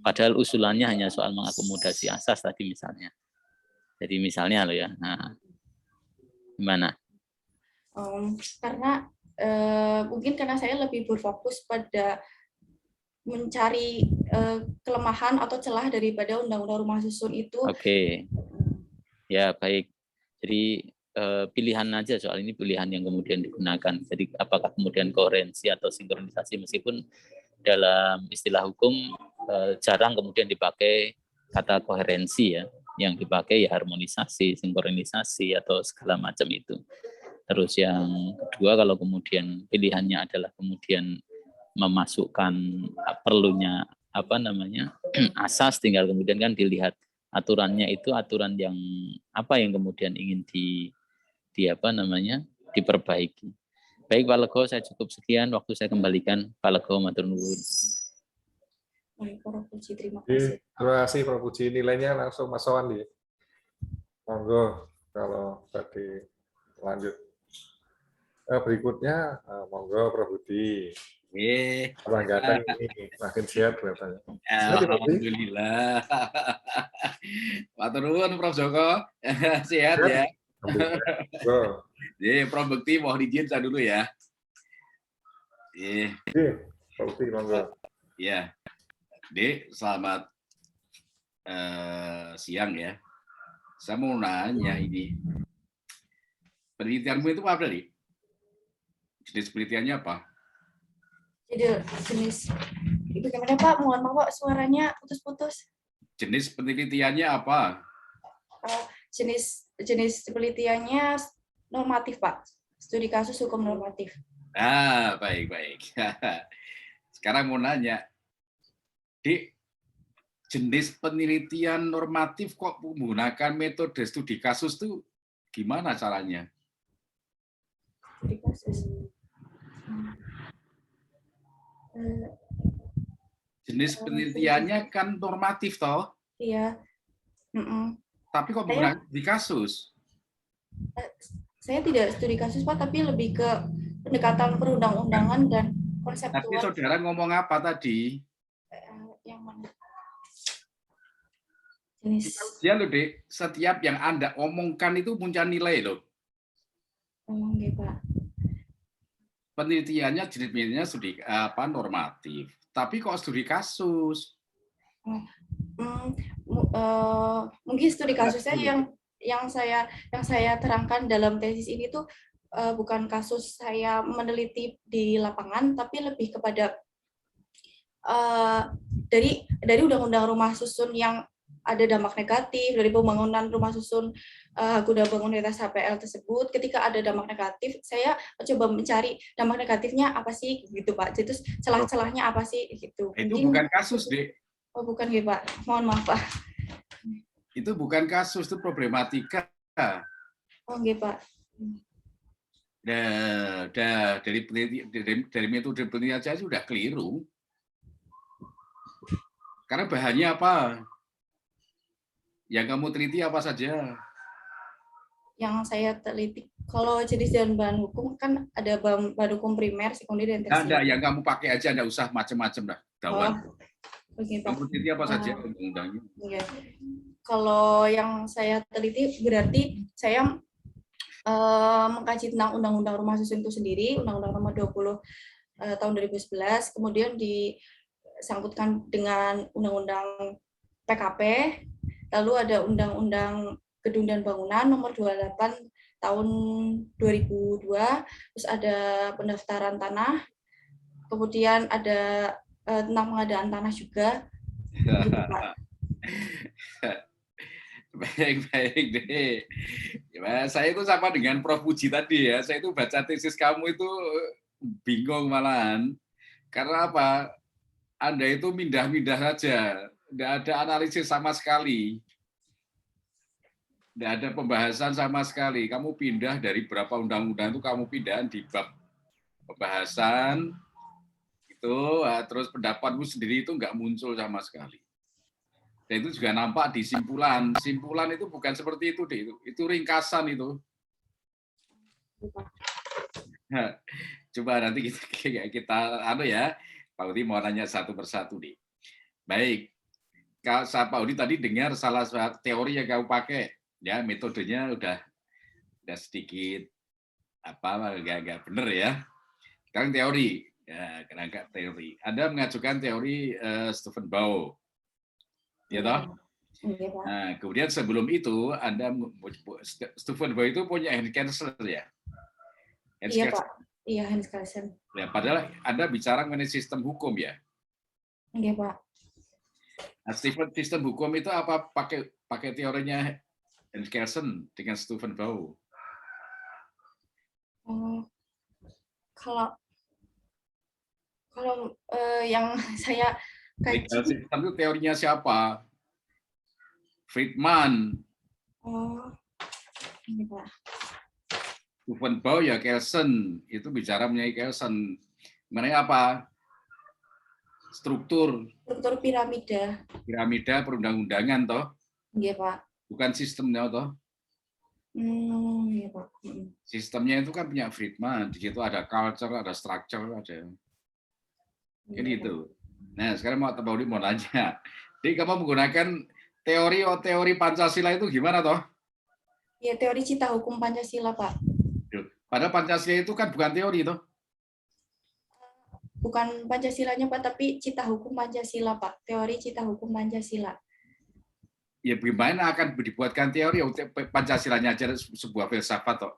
Padahal usulannya hanya soal mengakomodasi asas tadi misalnya. Jadi misalnya loh ya, nah gimana? Karena mungkin karena saya lebih berfokus pada mencari kelemahan atau celah daripada Undang-Undang Rumah Susun itu. Oke. Ya baik. Jadi pilihan aja soal ini pilihan yang kemudian digunakan. Jadi apakah kemudian koherensi atau sinkronisasi meskipun dalam istilah hukum jarang kemudian dipakai kata koherensi ya. Yang dipakai ya harmonisasi, sinkronisasi atau segala macam itu. Terus yang kedua kalau kemudian pilihannya adalah kemudian memasukkan perlunya apa namanya asas, tinggal kemudian kan dilihat aturannya itu aturan yang apa yang kemudian ingin di apa namanya diperbaiki. Baik Pak Lego, saya cukup sekian, waktu saya kembalikan. Pak Lego, matur nuwun. Baik, Prof. Puji, terima kasih. Terima kasih Prof. Puji, nilainya langsung Mas Sowan nih. Monggo kalau tadi lanjut. Berikutnya monggo Prof. Budi. Pelanggaran ini makin sehat kelihatannya. Alhamdulillah. Matur nuwun Prof. Joko. Sehat ya. Prof. Bekti mohon izin saya dulu ya. Prof. Bekti monggo. Ya. Dek, selamat siang ya. Saya mau nanya ini. Penelitianmu itu apa, Dek? Jenis penelitiannya apa? Jadi jenis itu gimana Pak? Mohon maaf Pak, suaranya putus-putus. Jenis penelitiannya apa? Jenis penelitiannya normatif Pak. Studi kasus hukum normatif. Baik. Sekarang mau nanya, Dik, jenis penelitian normatif kok menggunakan metode studi kasus tuh gimana caranya? Studi kasus. Jenis penelitiannya kan normatif toh? Iya. Tapi kok menggunakan di kasus? Saya tidak studi kasus Pak, tapi lebih ke pendekatan perundang-undangan dan konseptual. Tapi saudara ngomong apa tadi? Yang mana? Jenis. Ya loh Dek, setiap yang Anda omongkan itu punya nilai loh. Oke Pak. Penelitiannya jenis penelitiannya studi normatif. Tapi kok studi kasus? Mungkin studi kasusnya yang saya terangkan dalam tesis ini tuh bukan kasus saya meneliti di lapangan, tapi lebih kepada dari Undang-Undang Rumah Susun yang ada dampak negatif dari pembangunan rumah susun guna bangun lintas HPL tersebut. Ketika ada dampak negatif, saya coba mencari dampak negatifnya apa sih gitu Pak. Jadi celah-celahnya apa sih gitu. Itu bukan kasus, Dek. Oh bukan gitu Pak. Mohon maaf Pak. Itu bukan kasus, itu problematika. aja. Oh, nggih, Pak. Dari metode penelitian aja sudah keliru. Karena bahannya apa? Yang kamu teliti apa saja? Yang saya teliti, kalau jenis dan bahan hukum kan ada bahan hukum primer, sekunder, dan Nah, tersier. yang kamu pakai aja, nggak usah macam-macam dah. Dawan. Oke, Pak. Kamu teliti apa saja undang-undangnya? Iya. Kalau yang saya teliti berarti saya mengkaji tentang Undang-Undang Rumah Susun itu sendiri, Undang-Undang Nomor 20 tahun 2011, kemudian disangkutkan dengan Undang-Undang PKP, lalu ada Undang-Undang Gedung dan Bangunan Nomor 28 tahun 2002, terus ada pendaftaran tanah, kemudian ada tentang pengadaan tanah juga. Gitu, Pak. Baik deh. Ya, saya itu sama dengan Prof. Puji tadi ya. Saya itu baca tesis kamu itu bingung malahan. Karena apa? Anda itu mindah-mindah saja. Tidak ada analisis sama sekali. Tidak ada pembahasan sama sekali. Kamu pindah dari berapa undang-undang itu kamu pindah di bab pembahasan itu, terus pendapatmu sendiri itu nggak muncul sama sekali. Dan itu juga nampak di simpulan. Simpulan itu bukan seperti itu, deh. Itu ringkasan itu. Coba nanti kita ya, Pak Udi mau nanya satu persatu nih. Baik, Pak Udi tadi dengar salah satu teori yang kamu pakai, ya metodenya udah sedikit agak benar ya. Sekarang teori, ya agak teori. Anda mengajukan teori Stephen Bow. Ya toh? Nah, kemudian sebelum itu Anda Stephen Bow itu punya Hans Kelsen ya? Iya, Pak. Iya, Hans Kelsen. Ya, padahal Anda bicara mengenai sistem hukum ya? Iya, Pak. Nah, sistem hukum itu apa pakai teorinya Hans Kelsen dengan Stephen Bow? Kalau yang saya Legal system itu teorinya siapa? Friedman. Oh, ini Pak. Stephen Bow ya Kelsen. Itu bicara mengenai Kelsen. Mengenai apa? Struktur piramida. Piramida perundang-undangan toh? Iya, Pak. Bukan sistemnya toh? Iya, Pak. Sistemnya itu kan punya Friedman. Di situ ada culture, ada structure, ada. Kan itu. Nah, sekarang Pak Udi mau nanya. Jadi kamu menggunakan teori Pancasila itu gimana toh? Ya, teori cita hukum Pancasila, Pak. Padahal Pancasila itu kan bukan teori toh? Bukan Pancasilanya, Pak, tapi cita hukum Pancasila, Pak. Teori cita hukum Pancasila. Ya bagaimana akan dibuatkan teori Pancasilanya aja sebuah filsafat toh?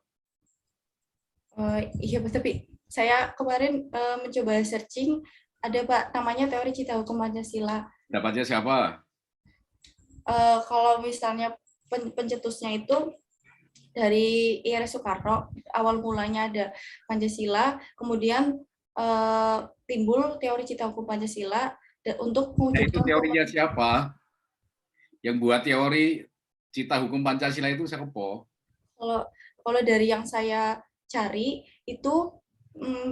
Iya, tapi saya kemarin mencoba searching, ada Pak namanya teori cita hukum Pancasila. Dapatnya siapa? Kalau misalnya pencetusnya itu dari I.R. Soekarno, awal mulanya ada Pancasila, kemudian timbul teori cita hukum Pancasila untuk mewujudkan. Nah, itu teorinya siapa? Yang buat teori cita hukum Pancasila itu siapa? Kalau dari yang saya cari itu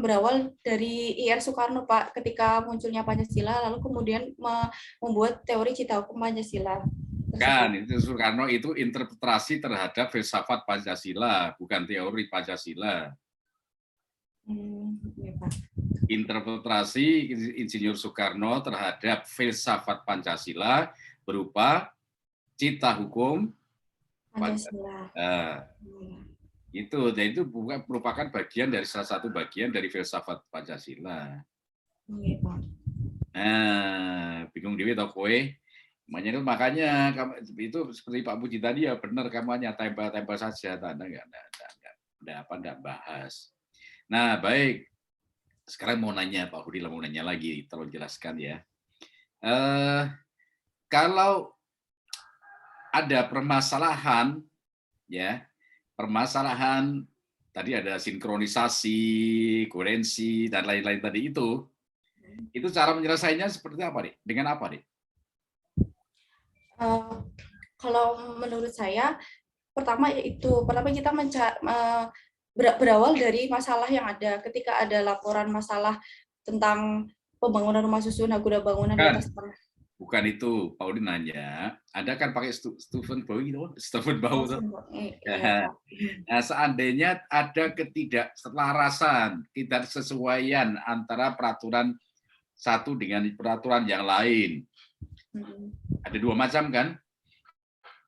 berawal dari I.R. Soekarno, Pak, ketika munculnya Pancasila, lalu kemudian membuat teori cita hukum Pancasila. Kan, itu Soekarno itu interpretasi terhadap filsafat Pancasila, bukan teori Pancasila. Ya, Pak. Interpretasi Insinyur Soekarno terhadap filsafat Pancasila berupa cita hukum Pancasila. Dan itu merupakan bagian dari salah satu bagian dari filsafat Pancasila. Iya, Pak. Nah, bingung dewi toh kowe. Makanya itu seperti Pak Puji tadi ya benar, kamu hanya tempel-tempel saja, Anda nggak bahas. Nah, baik. Sekarang mau nanya Pak Budi, mau nanya lagi, tolong jelaskan ya. Kalau ada permasalahan, ya, permasalahan tadi ada sinkronisasi, koherensi dan lain-lain tadi itu cara menyelesaikannya seperti apa nih? Dengan apa nih? Kalau menurut saya pertama kita berawal dari masalah yang ada. Ketika ada laporan masalah tentang pembangunan rumah susun, guna bangunan di atas tanah. Bukan itu, Pak Udi nanya. Ada kan pakai Stephen Bow gitu, Stephen Bow tuh. Nah, seandainya ada ketidakselarasan, ketidaksesuaian antara peraturan satu dengan peraturan yang lain. Ada dua macam kan?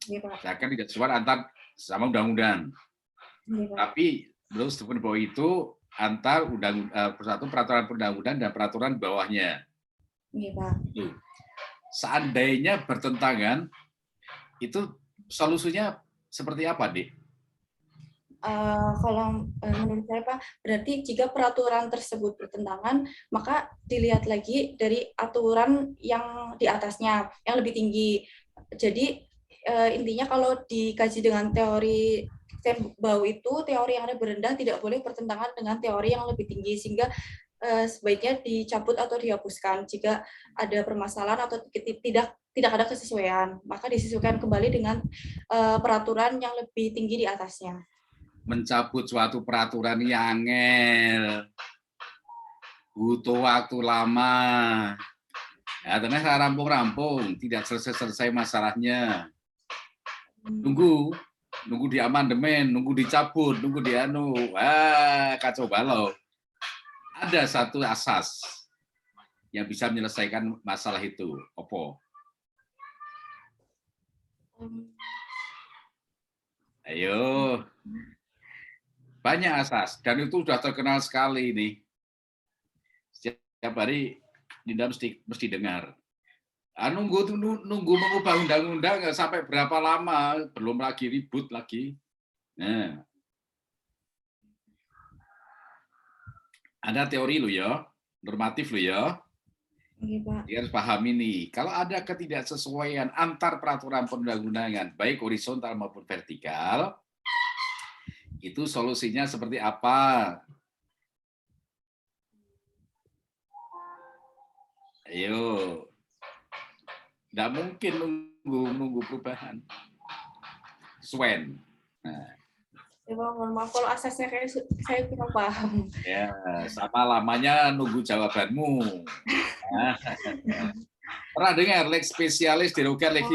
Misalkan tidak sesuai antar sama undang-undang. Tapi menurut Stephen Bow itu antar peraturan perundang-undang dan peraturan bawahnya. Seandainya bertentangan, itu solusinya seperti apa, Dik? Kalau menurut saya, Pak, berarti jika peraturan tersebut bertentangan, maka dilihat lagi dari aturan yang di atasnya, yang lebih tinggi. Jadi intinya kalau dikaji dengan teori Bow itu, teori yang lebih rendah tidak boleh bertentangan dengan teori yang lebih tinggi, sehingga sebaiknya dicabut atau dihapuskan. Jika ada permasalahan atau tidak ada kesesuaian, maka disesuaikan kembali dengan peraturan yang lebih tinggi di atasnya. Mencabut suatu peraturan yang angel, butuh waktu lama. Ya, ternyata rampung-rampung, tidak selesai-selesai masalahnya. Nunggu di amandemen, nunggu dicabut, nunggu kacau balau. Ada satu asas yang bisa menyelesaikan masalah itu. Apa? Ayo. Banyak asas, dan itu sudah terkenal sekali nih. Setiap hari Dinda mesti dengar. Nunggu mengubah undang-undang nggak sampai berapa lama, belum lagi ribut lagi. Nah, ada teori lo ya, normatif lo ya. Dia harus paham ini. Kalau ada ketidaksesuaian antar peraturan perundang-undangan, baik horizontal maupun vertikal, itu solusinya seperti apa? Ayo. Nggak mungkin nunggu perubahan. Swen. Nah. Ya, mohon maaf kalau asasnya saya kurang paham. Ya, sama lamanya nunggu jawabanmu. Nah. Pernah dengar lex spesialis derogat lex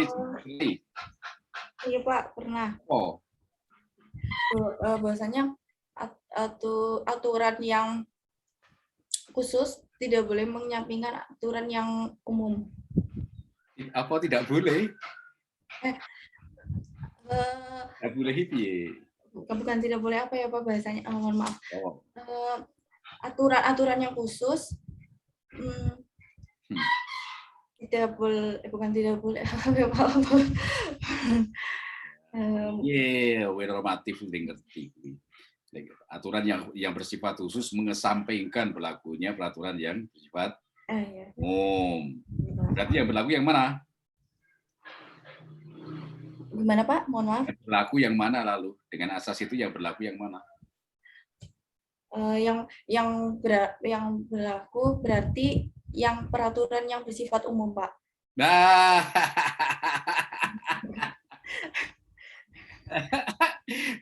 Iya, Pak, pernah. Oh. Bahwasanya aturan yang khusus tidak boleh menyampingkan aturan yang umum. Apa tidak boleh? Tidak boleh itu ya. Bukan tidak boleh apa ya Pak bahasanya? Mohon maaf. Aturan yang khusus tidak boleh, bukan tidak boleh apa ya Pak? Normatif ngerti. Aturan yang bersifat khusus mengesampingkan berlakunya peraturan yang bersifat umum. Berarti yang berlaku yang mana? Gimana Pak? Mohon maaf. Yang berlaku yang mana lalu? Dengan asas itu yang berlaku yang mana? Yang berlaku berarti yang peraturan yang bersifat umum, Pak. Nah.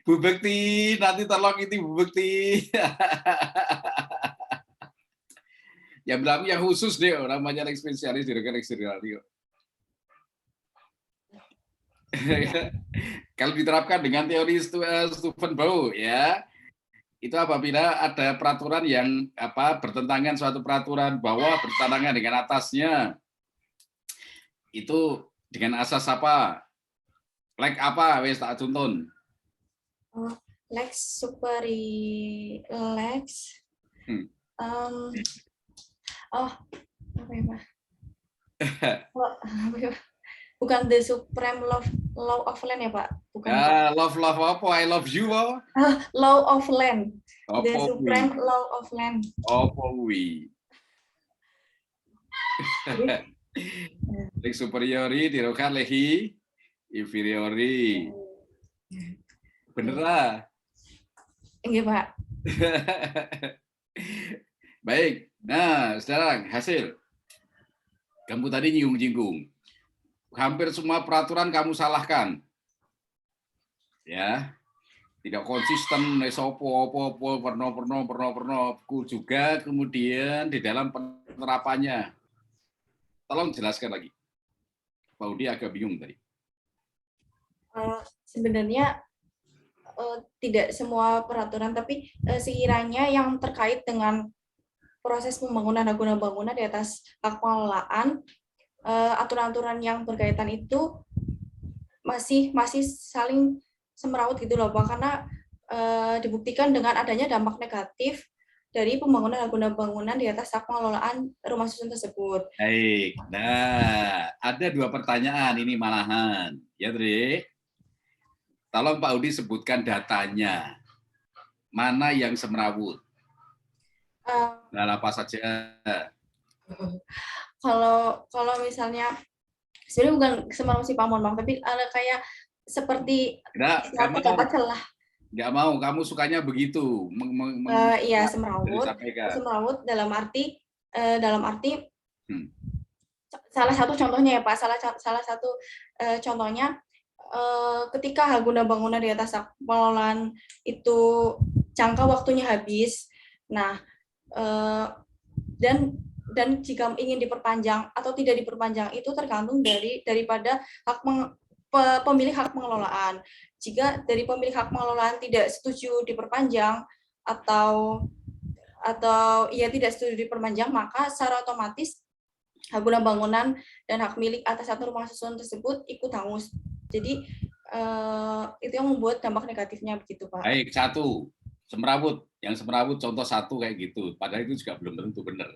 Bu Bekti, nanti tolong itu Bu Bekti. Yang berlaku yang khusus deh, namanya lex spesialis derogat lex derogatio. Kalau diterapkan dengan teori Stephen Bow, ya, itu apabila ada peraturan yang bertentangan suatu peraturan bawah bertentangan dengan atasnya, itu dengan asas apa? Lex apa? Wes tak tuntun. Lex superi lex. Apa ya Pak? Bukan the supreme law of land ya Pak? Bukan. Love apa? I love you. Law of land. The supreme law of land. Lex superiori derogat lex inferiori. Bener lah. Enggak Pak. Baik. Nah, sekarang hasil. Kamu tadi nyinggung-nyinggung. Hampir semua peraturan kamu salahkan. ya. Tidak konsisten opo pernah juga kemudian di dalam penerapannya. Tolong jelaskan lagi. Pak Udi agak bingung tadi. Sebenarnya tidak semua peraturan, tapi sekiranya yang terkait dengan proses pembangunan dan guna bangunan di atas hak pengelolaan, aturan-aturan yang berkaitan itu masih saling semeraut gitu loh Pak, karena dibuktikan dengan adanya dampak negatif dari pembangunan dan guna bangunan di atas hak pengelolaan rumah susun tersebut. Baik, nah ada 2 pertanyaan ini malahan, ya Tri. Tolong Pak Udi sebutkan datanya, mana yang semerawut, dan apa saja. Kalau misalnya sebenarnya bukan semerawut sih Pak, mohon maaf, tapi kayak seperti Nggak celah. Nggak mau, kamu sukanya begitu. Iya, semerawut dalam arti salah satu contohnya ya Pak, salah satu contohnya ketika hak guna bangunan di atas hak pengelolaan itu jangka waktunya habis, nah dan jika ingin diperpanjang atau tidak diperpanjang itu tergantung daripada pemilik hak pengelolaan. Jika dari pemilik hak pengelolaan tidak setuju diperpanjang atau ia tidak setuju diperpanjang, maka secara otomatis hak guna bangunan dan hak milik atas satu rumah susun tersebut ikut hangus. Jadi itu yang membuat dampak negatifnya begitu Pak. Baik, 1 semerawut, yang semerawut contoh 1 kayak gitu. Padahal itu juga belum tentu benar.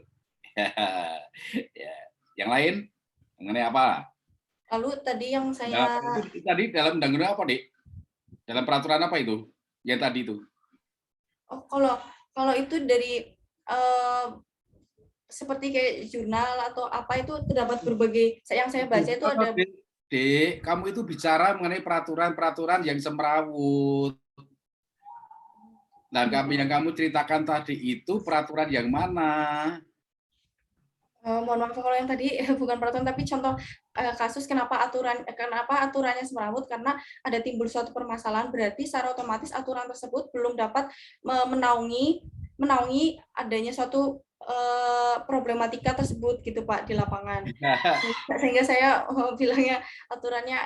Ya. Yang lain mengenai apa? Lalu tadi yang saya tadi dalam undang-undang apa, Dik? Dalam peraturan apa itu? Yang tadi itu. Oh, kalau itu dari seperti kayak jurnal atau apa itu terdapat berbagai, yang saya baca itu ada. Dek, kamu itu bicara mengenai peraturan-peraturan yang semerawut. Nah, yang kamu ceritakan tadi itu peraturan yang mana? Mohon maaf kalau yang tadi bukan peraturan, tapi contoh kasus kenapa aturannya semerawut, karena ada timbul suatu permasalahan, berarti secara otomatis aturan tersebut belum dapat menaungi adanya suatu problematika tersebut gitu Pak di lapangan. Sehingga saya bilangnya aturannya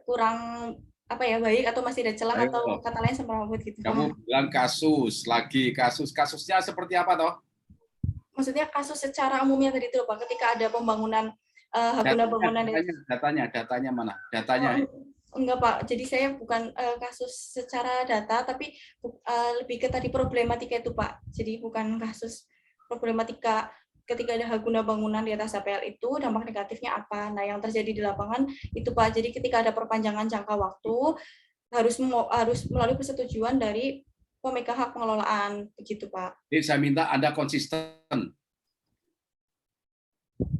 kurang baik atau masih ada celah. Ayo. Atau kata lain semerawut gitu. Kamu bilang kasusnya seperti apa toh? Maksudnya kasus secara umumnya tadi itu Pak, ketika ada pembangunan hak guna bangunan. Datanya mana? Datanya. Enggak Pak, jadi saya bukan kasus secara data, tapi lebih ke tadi problematika itu Pak. Jadi bukan kasus problematika ketika ada hak guna bangunan di atas HPL itu dampak negatifnya apa. Nah, yang terjadi di lapangan itu Pak, jadi ketika ada perpanjangan jangka waktu harus melalui persetujuan dari pemegang hak pengelolaan, begitu Pak. Jadi saya minta Anda konsisten.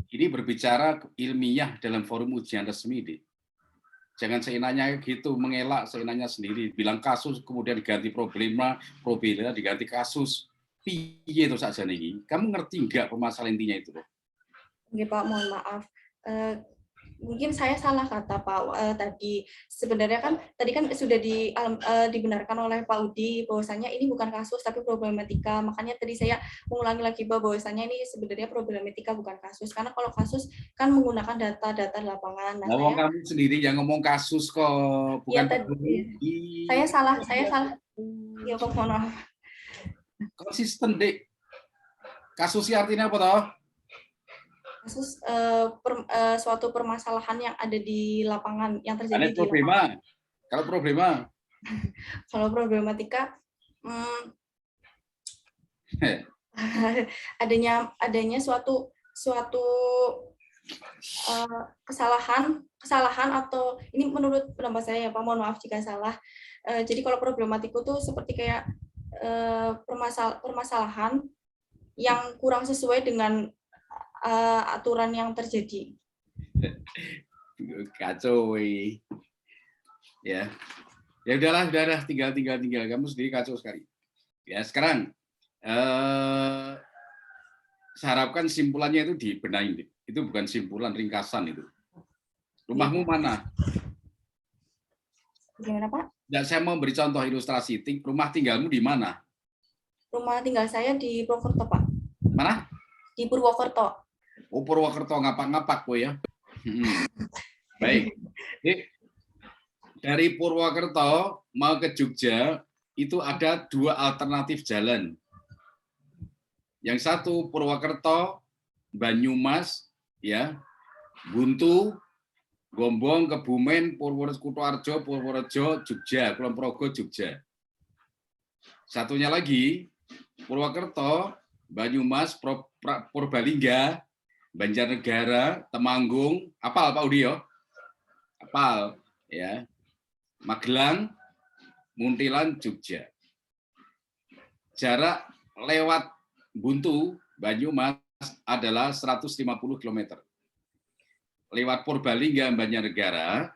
Ini berbicara ilmiah dalam forum ujian resmi, Dik. Jangan seenaknya gitu, mengelak seenaknya sendiri. Bilang kasus, kemudian diganti problema diganti kasus. Piye itu saja nih. Kamu ngerti nggak permasalahan intinya itu? Oke Pak, mohon maaf. Mungkin saya salah kata Pak tadi. Sebenarnya kan tadi kan sudah dibenarkan oleh Pak Udi bahwasanya ini bukan kasus tapi problematika. Makanya tadi saya mengulangi lagi bahwasanya ini sebenarnya problematika bukan kasus. Karena kalau kasus kan menggunakan data-data lapangan. Nah, kamu sendiri yang ngomong kasus kok, bukan ya, saya salah. Ya Pak, mohon maaf. Konsisten, Dik. Kasusnya artinya apa toh? Kasus suatu permasalahan yang ada di lapangan yang terjadi di lapangan. Kalau problematika adanya suatu kesalahan atau ini menurut pendapat saya ya Pak, mohon maaf jika salah. Jadi kalau problematika itu seperti kayak permasalahan yang kurang sesuai dengan aturan yang terjadi. Kacau, ya udahlah, tinggal kamu sendiri kacau sekali. Ya sekarang saya harapkan simpulannya itu dibenahi. Itu bukan simpulan, ringkasan itu. Rumahmu mana? Gimana Pak? Nggak, saya mau beri contoh ilustrasi. Rumah tinggalmu di mana? Rumah tinggal saya di Purwokerto, Pak. Mana? Di Purwokerto. Oh, Purwokerto, ngapak-ngapak kok ya. Baik. Jadi, dari Purwokerto mau ke Jogja itu ada 2 alternatif jalan. Yang satu Purwokerto, Banyumas, ya, Buntu, Gombong, Kebumen, Kutoarjo, Purworejo, Jogja, Kulon Progo, Jogja. Satunya lagi Purwokerto, Banyumas, Purbalingga, Banjarnegara, Temanggung, apal Pak Udi ya? Apal ya. Magelang, Muntilan, Jogja. Jarak lewat Buntu, Banyumas adalah 150 km. Lewat Purbalingga, Banjarnegara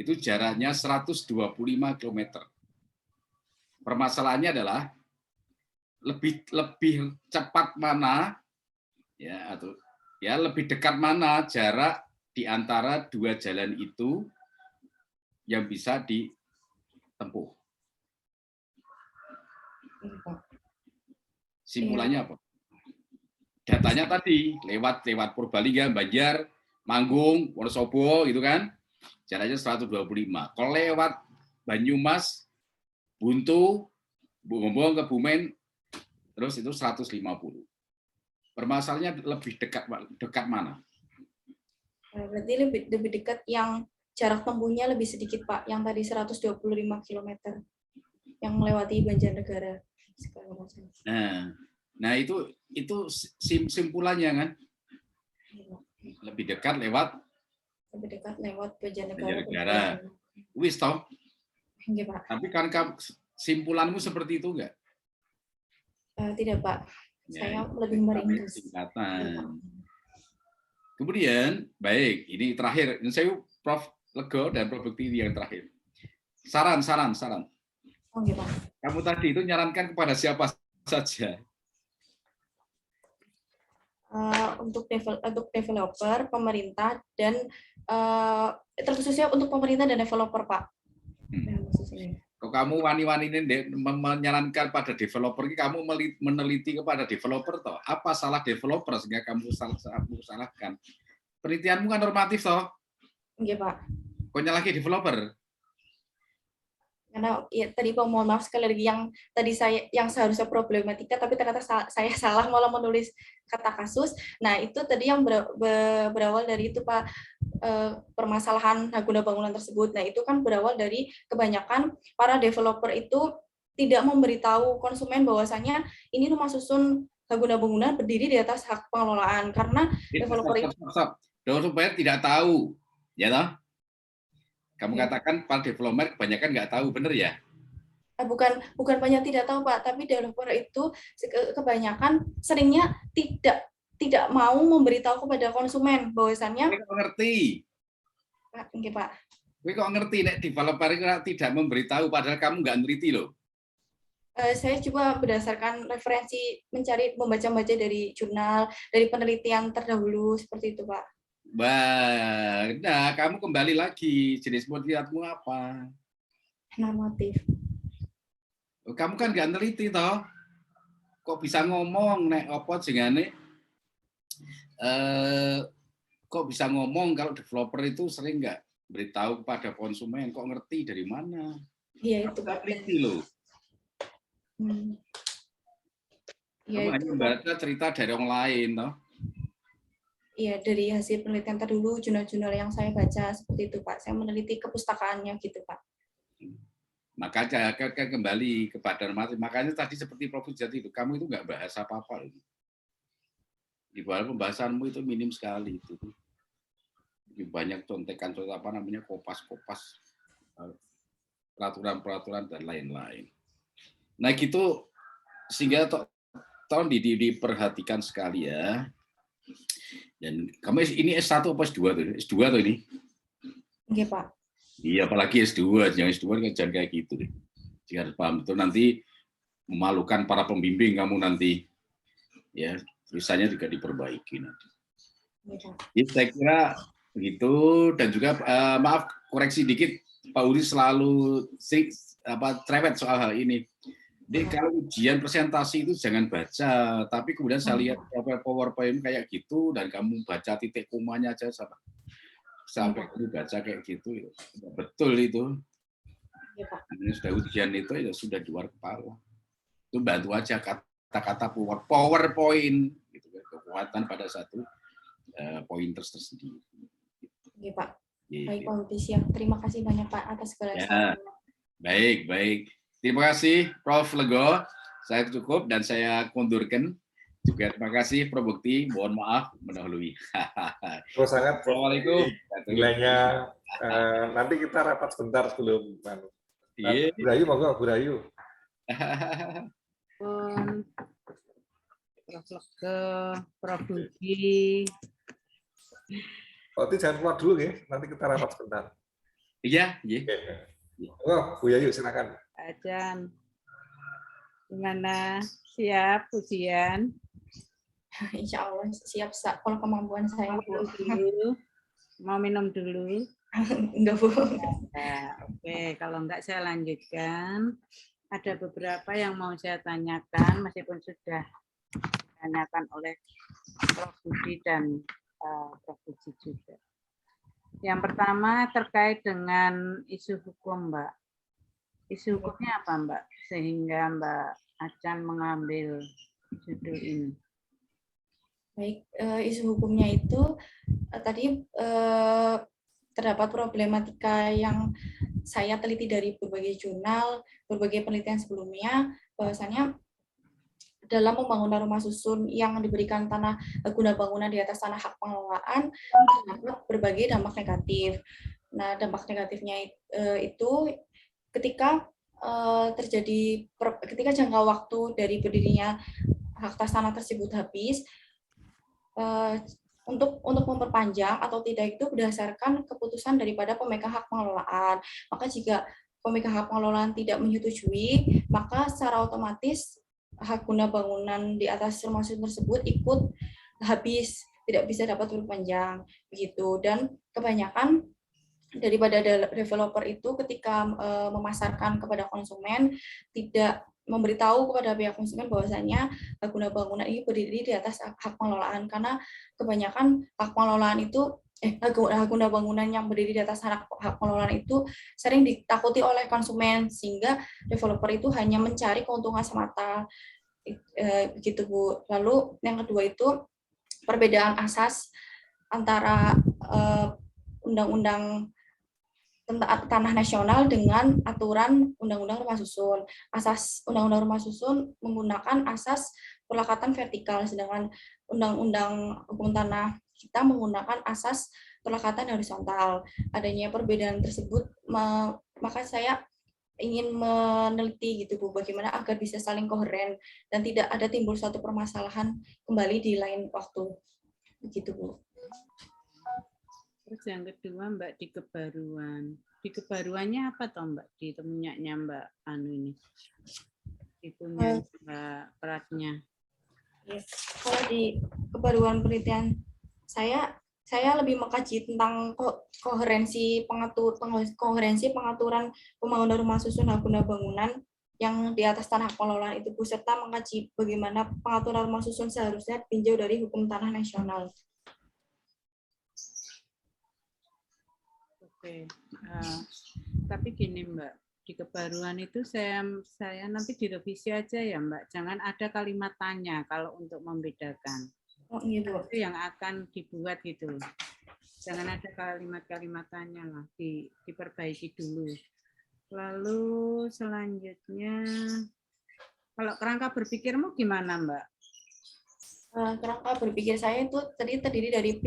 itu jaraknya 125 km. Permasalahannya adalah lebih cepat mana ya, atau ya lebih dekat mana jarak di antara 2 jalan itu yang bisa ditempuh. Simpulannya apa? Datanya tadi lewat Purbalingga, Banjar, Manggung, Wonosobo gitu kan. Jaraknya 125. Kalau lewat Banyumas, Buntu, Gombong, Kebumen, terus itu 150. Permasalahannya lebih dekat mana? Berarti lebih dekat yang jarak tempuhnya lebih sedikit, Pak. Yang tadi 125 km yang melewati Banjarnegara. Nah itu simpulannya kan. Lebih dekat lewat Banjarnegara. Wis toh? Iya, Pak. Tapi kan simpulanmu seperti itu enggak? Tidak, Pak. Saya lebih meringkas. Singkatan. Kemudian, baik, ini terakhir. Ini saya Prof. Lego dan Prof. Bekti yang terakhir. Saran. Oh, iya, Pak. Kamu tadi itu nyarankan kepada siapa saja? Untuk developer, pemerintah, dan terkhususnya untuk pemerintah dan developer, Pak. Kalau kamu wani-wani ini menyarankan pada developer, kamu meneliti kepada developer toh. Apa salah developer sehingga kamu salahkan? Penelitianmu kan normatif toh. Iya, Pak. Kok nyalahi developer? Karena ya, tadi Pak, mohon maaf sekali lagi yang seharusnya problematika, tapi ternyata saya salah malah menulis kata kasus. Nah, itu tadi yang berawal dari itu, Pak, permasalahan hak guna bangunan tersebut. Nah, itu kan berawal dari kebanyakan para developer itu tidak memberitahu konsumen bahwasanya ini rumah susun hak guna bangunan berdiri di atas hak pengelolaan, karena developer itu supaya tidak tahu, ya toh? Kamu katakan para developer kebanyakan nggak tahu, benar ya? Bukan banyak tidak tahu, Pak, tapi developer itu kebanyakan seringnya tidak mau memberitahu kepada konsumen bahwasannya. Kok ngerti? Oke, Pak. Kok ngerti nek developer itu tidak memberitahu padahal kamu nggak ngerti loh. Saya coba berdasarkan referensi membaca dari jurnal, dari penelitian terdahulu seperti itu, Pak. Nah, kamu kembali lagi, jenis penelitianmu apa? Normatif. Kamu kan nggak neliti toh, kok bisa ngomong nek apa jengane? Kok bisa ngomong kalau developer itu sering nggak beritahu kepada konsumen? Kok ngerti dari mana? Iya itu, Pak. Neliti loh. Kamu hanya membaca cerita dari orang lain toh. Iya, dari hasil penelitian terdahulu, jurnal-jurnal yang saya baca seperti itu, Pak. Saya meneliti kepustakaannya gitu, Pak. Makanya kembali kepada normatif. Makanya tadi seperti Prof. Jati itu, kamu itu nggak bahas apa-apa. Di bawah pembahasanmu itu minim sekali itu. Lebih banyak contekan apa namanya kopas-kopas, peraturan-peraturan dan lain-lain. Nah gitu, sehingga tolong diperhatikan sekali ya. Dan kamu ini S1 apa S2 tuh? S2 tuh ini? Iya, Pak. Iya, apalagi S2. Jangan S2 kan jangan kayak gitu deh. Jika harus paham betul, nanti memalukan para pembimbing kamu nanti. Ya, tulisannya juga diperbaiki nanti. Ya, saya kira begitu. Dan juga maaf, koreksi dikit. Pak Uri selalu cerewet soal hal ini. Jadi kalau ujian presentasi itu jangan baca, tapi kemudian saya lihat PowerPoint kayak gitu dan kamu baca titik komanya aja sampai kamu baca kayak gitu, betul itu. Ya, Pak. Ini sudah ujian itu ya sudah di luar kepala. Itu bantu aja kata-kata PowerPoint, gitu, kekuatan pada satu pointers tersendiri. Iya, Pak. Gitu. Baik, Pak Budi, siap. Terima kasih banyak Pak atas segala sarannya. Baik. Terima kasih Prof. Lego. Saya cukup dan saya kundurkan. Juga terima kasih Prof. Bukti. Mohon maaf mendahului. Terus sangat Assalamualaikum. nilainya nanti kita rapat sebentar sebelum Iya. Bu Rayu, monggo Bu Rayu. Prof. Lego, Prof. Budi. Berarti jangan keluar dulu ya, nanti kita rapat sebentar. Iya. Oh, Bu Yayu silakan. Ajan. Gimana? Siap ujian? Insya Allah siap kalau kemampuan saya, Bu. Mau minum dulu? Enggak, Bu. Nah, oke, kalau enggak saya lanjutkan. Ada beberapa yang mau saya tanyakan, meskipun sudah ditanyakan oleh Prof. Budi dan Prof. Budi juga. Yang pertama terkait dengan isu hukum, Mbak. Isu hukumnya apa, Mbak? Sehingga Mbak Acan mengambil judul ini. Baik, isu hukumnya itu tadi terdapat problematika yang saya teliti dari berbagai jurnal, berbagai penelitian sebelumnya, bahwasanya dalam pembangunan rumah susun yang diberikan tanah guna bangunan di atas tanah hak pengelolaan terdapat berbagai dampak negatif. Nah, dampak negatifnya itu ketika ketika jangka waktu dari berdirinya hak atas tanah tersebut habis, untuk memperpanjang atau tidak itu berdasarkan keputusan daripada pemegang hak pengelolaan. Maka jika pemegang hak pengelolaan tidak menyetujui, maka secara otomatis hak guna bangunan di atas rumah susun tersebut ikut habis, tidak bisa dapat berpanjang begitu. Dan kebanyakan daripada developer itu ketika memasarkan kepada konsumen tidak memberitahu kepada pihak konsumen bahwasanya hak guna bangunan ini berdiri di atas hak pengelolaan, karena kebanyakan hak pengelolaan itu hak guna bangunan yang berdiri di atas hak pengelolaan itu sering ditakuti oleh konsumen, sehingga developer itu hanya mencari keuntungan semata. Begitu, Bu. Lalu yang kedua itu perbedaan asas antara undang-undang tanah nasional dengan aturan undang-undang rumah susun. Asas undang-undang rumah susun menggunakan asas perlekatan vertikal, sedangkan undang-undang hukum tanah kita menggunakan asas perlekatan horizontal. Adanya perbedaan tersebut, maka saya ingin meneliti gitu, Bu, bagaimana agar bisa saling koheren dan tidak ada timbul suatu permasalahan kembali di lain waktu. Begitu, Bu. Terus yang kedua, Mbak, di kebaruan. Di kebaruannya apa toh, Mbak? Di punyanya Mbak Anu ini. Di punya Mbak Pratnya. Yes. Kalau di kebaruan penelitian saya lebih mengkaji tentang koherensi pengaturan pembangunan rumah susun hak guna bangunan yang di atas tanah pengelolaan itu, serta mengkaji bagaimana pengaturan rumah susun seharusnya ditinjau dari hukum tanah nasional. Oke, tapi gini Mbak, di kebaruan itu saya nanti direvisi aja ya Mbak, jangan ada kalimat tanya kalau untuk membedakan. Oh iya, Bu. Itu yang akan dibuat gitu. Jangan ada kalimat-kalimat tanya lah, diperbaiki dulu. Lalu selanjutnya, kalau kerangka berpikirmu gimana Mbak? Kerangka berpikir saya itu terdiri dari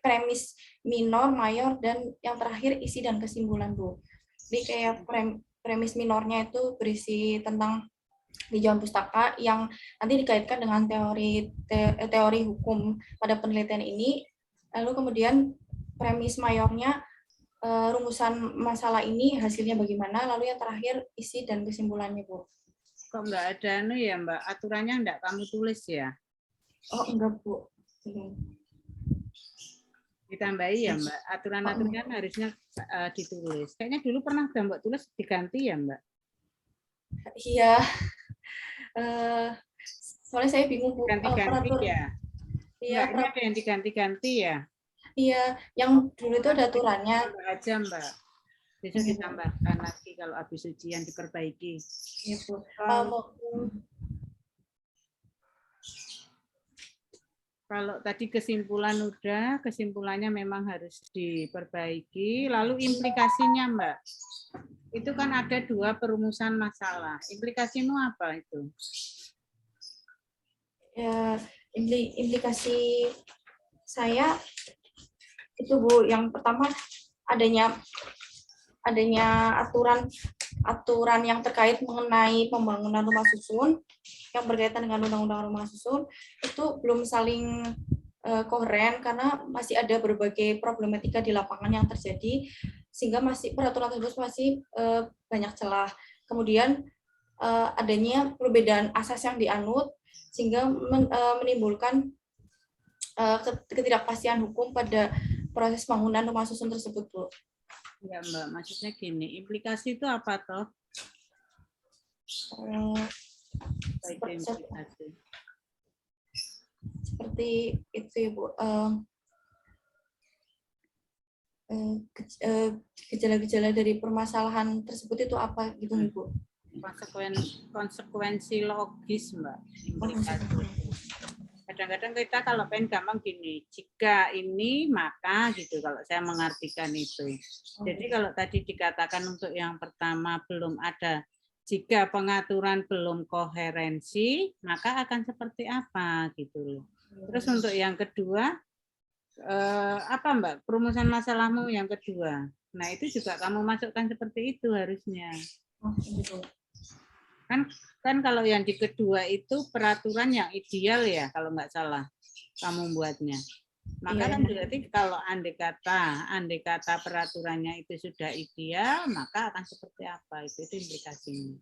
premis minor, mayor, dan yang terakhir isi dan kesimpulan, Bu. Jadi kayak premis minornya itu berisi tentang tinjauan pustaka yang nanti dikaitkan dengan teori hukum pada penelitian ini. Lalu kemudian premis mayornya rumusan masalah ini hasilnya bagaimana. Lalu yang terakhir isi dan kesimpulannya, Bu. Kok nggak ada ya Mbak, aturannya nggak kamu tulis ya? Oh enggak, Bu. Di Ditambahi ya Mbak, aturan-aturan harusnya ditulis. Kayaknya dulu pernah Mbak tulis diganti ya Mbak? Iya. Soalnya saya bingung Bu. Ganti-ganti ya? Iya, Enggak, ini ada yang diganti-ganti ya? Iya, yang dulu itu ada aturannya. Tambah aja Mbak. Besok ditambahkan lagi kalau habis ujian diperbaiki. Iya, Bu. Kalau tadi kesimpulannya memang harus diperbaiki. Lalu implikasinya Mbak, itu kan ada 2 perumusan masalah. Implikasimu apa itu? Ya, implikasi saya itu Bu, yang pertama adanya aturan yang terkait mengenai pembangunan rumah susun yang berkaitan dengan undang-undang rumah susun itu belum saling koheren karena masih ada berbagai problematika di lapangan yang terjadi sehingga peraturan tersebut masih banyak celah. Kemudian adanya perbedaan asas yang dianut sehingga menimbulkan ketidakpastian hukum pada proses bangunan rumah susun tersebut, Bu. Ya Mbak, maksudnya gini, implikasi itu apa toh? Seperti itu ya Bu. Gejala-gejala dari permasalahan tersebut itu apa gitu Bu? Konsekuensi logis Mbak. Implikasi. Kadang-kadang kita kalau pengen gampang gini, jika ini maka gitu kalau saya mengartikan itu. Jadi kalau tadi dikatakan untuk yang pertama belum ada, jika pengaturan belum koherensi, maka akan seperti apa gitu loh. Terus untuk yang kedua, apa Mbak, perumusan masalahmu yang kedua. Nah itu juga kamu masukkan seperti itu harusnya. Kan kalau yang di kedua itu peraturan yang ideal ya kalau nggak salah kamu buatnya. Maka kan berarti kalau andai kata peraturannya itu sudah ideal, maka akan seperti apa itu implikasinya.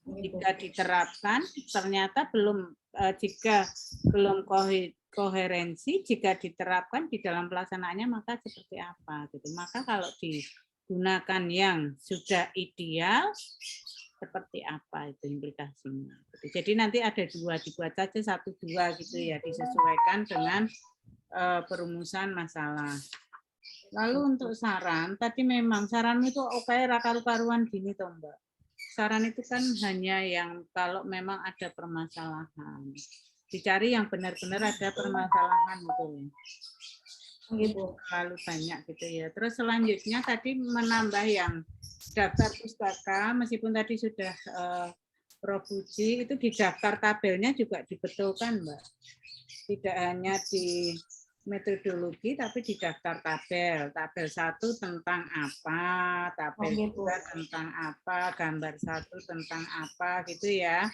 Jika diterapkan ternyata jika belum koherensi, jika diterapkan di dalam pelaksanaannya maka seperti apa gitu. Maka kalau digunakan yang sudah ideal seperti apa itu implikasinya. Jadi nanti ada 2, dibuat saja 1, 2 gitu ya, disesuaikan dengan perumusan masalah. Lalu untuk saran, tadi memang saranmu itu oke karu-karuan gini toh Mbak. Saran itu kan hanya yang kalau memang ada permasalahan. Dicari yang benar-benar ada permasalahan gitu. Terlalu banyak gitu ya. Terus selanjutnya tadi menambah yang daftar pustaka, meskipun tadi sudah Prof. Puji, itu di daftar tabelnya juga dibetulkan, Mbak. Tidak hanya di metodologi, tapi di daftar tabel. Tabel 1 tentang apa, tabel 2 tentang apa, gambar 1 tentang apa, gitu ya.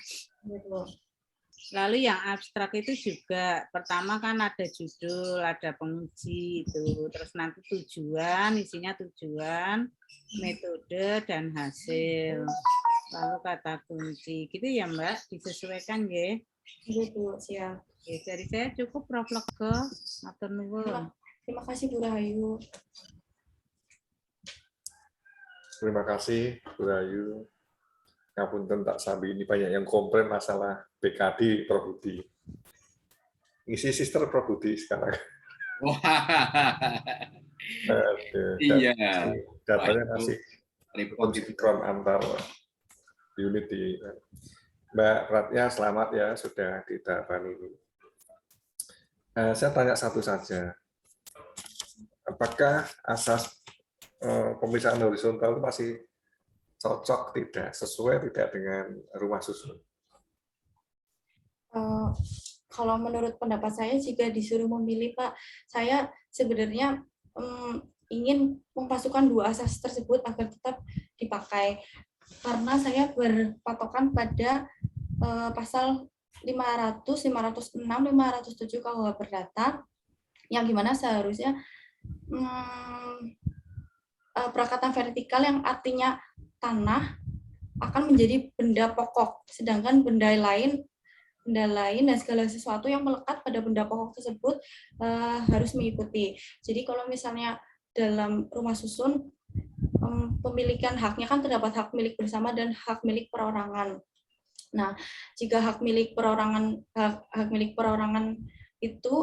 Lalu yang abstrak itu juga, pertama kan ada judul, ada penguji, itu. Terus nanti tujuan, isinya tujuan, metode, dan hasil. Lalu kata kunci. Gitu ya Mbak, disesuaikan ya? Gitu, siap. Oke, dari saya cukup Prof. Lego. Matur nuwun. Terima kasih Bu Rahayu. Terima kasih Bu Rahayu. Ngapunten tak sambil ini banyak yang komplain masalah BKD Prof. Budi. Ngisi sister Prof. Budi sekarang. Iya. Datanya masih sinkron antar unit di Mbak Ratya, selamat ya sudah ditapani. Saya tanya satu saja. Apakah asas pemisahan horizontal itu masih cocok tidak, sesuai tidak dengan rumah susun? Kalau menurut pendapat saya, jika disuruh memilih, Pak, saya sebenarnya ingin memasukkan 2 asas tersebut agar tetap dipakai. Karena saya berpatokan pada pasal 500, 506, 507 KUH Perdata, yang dimana seharusnya perakatan vertikal yang artinya tanah akan menjadi benda pokok, sedangkan benda lain benda lain, dan segala sesuatu yang melekat pada benda pokok tersebut harus mengikuti. Jadi kalau misalnya dalam rumah susun, pemilikan haknya kan terdapat hak milik bersama dan hak milik perorangan. Nah, jika hak milik perorangan itu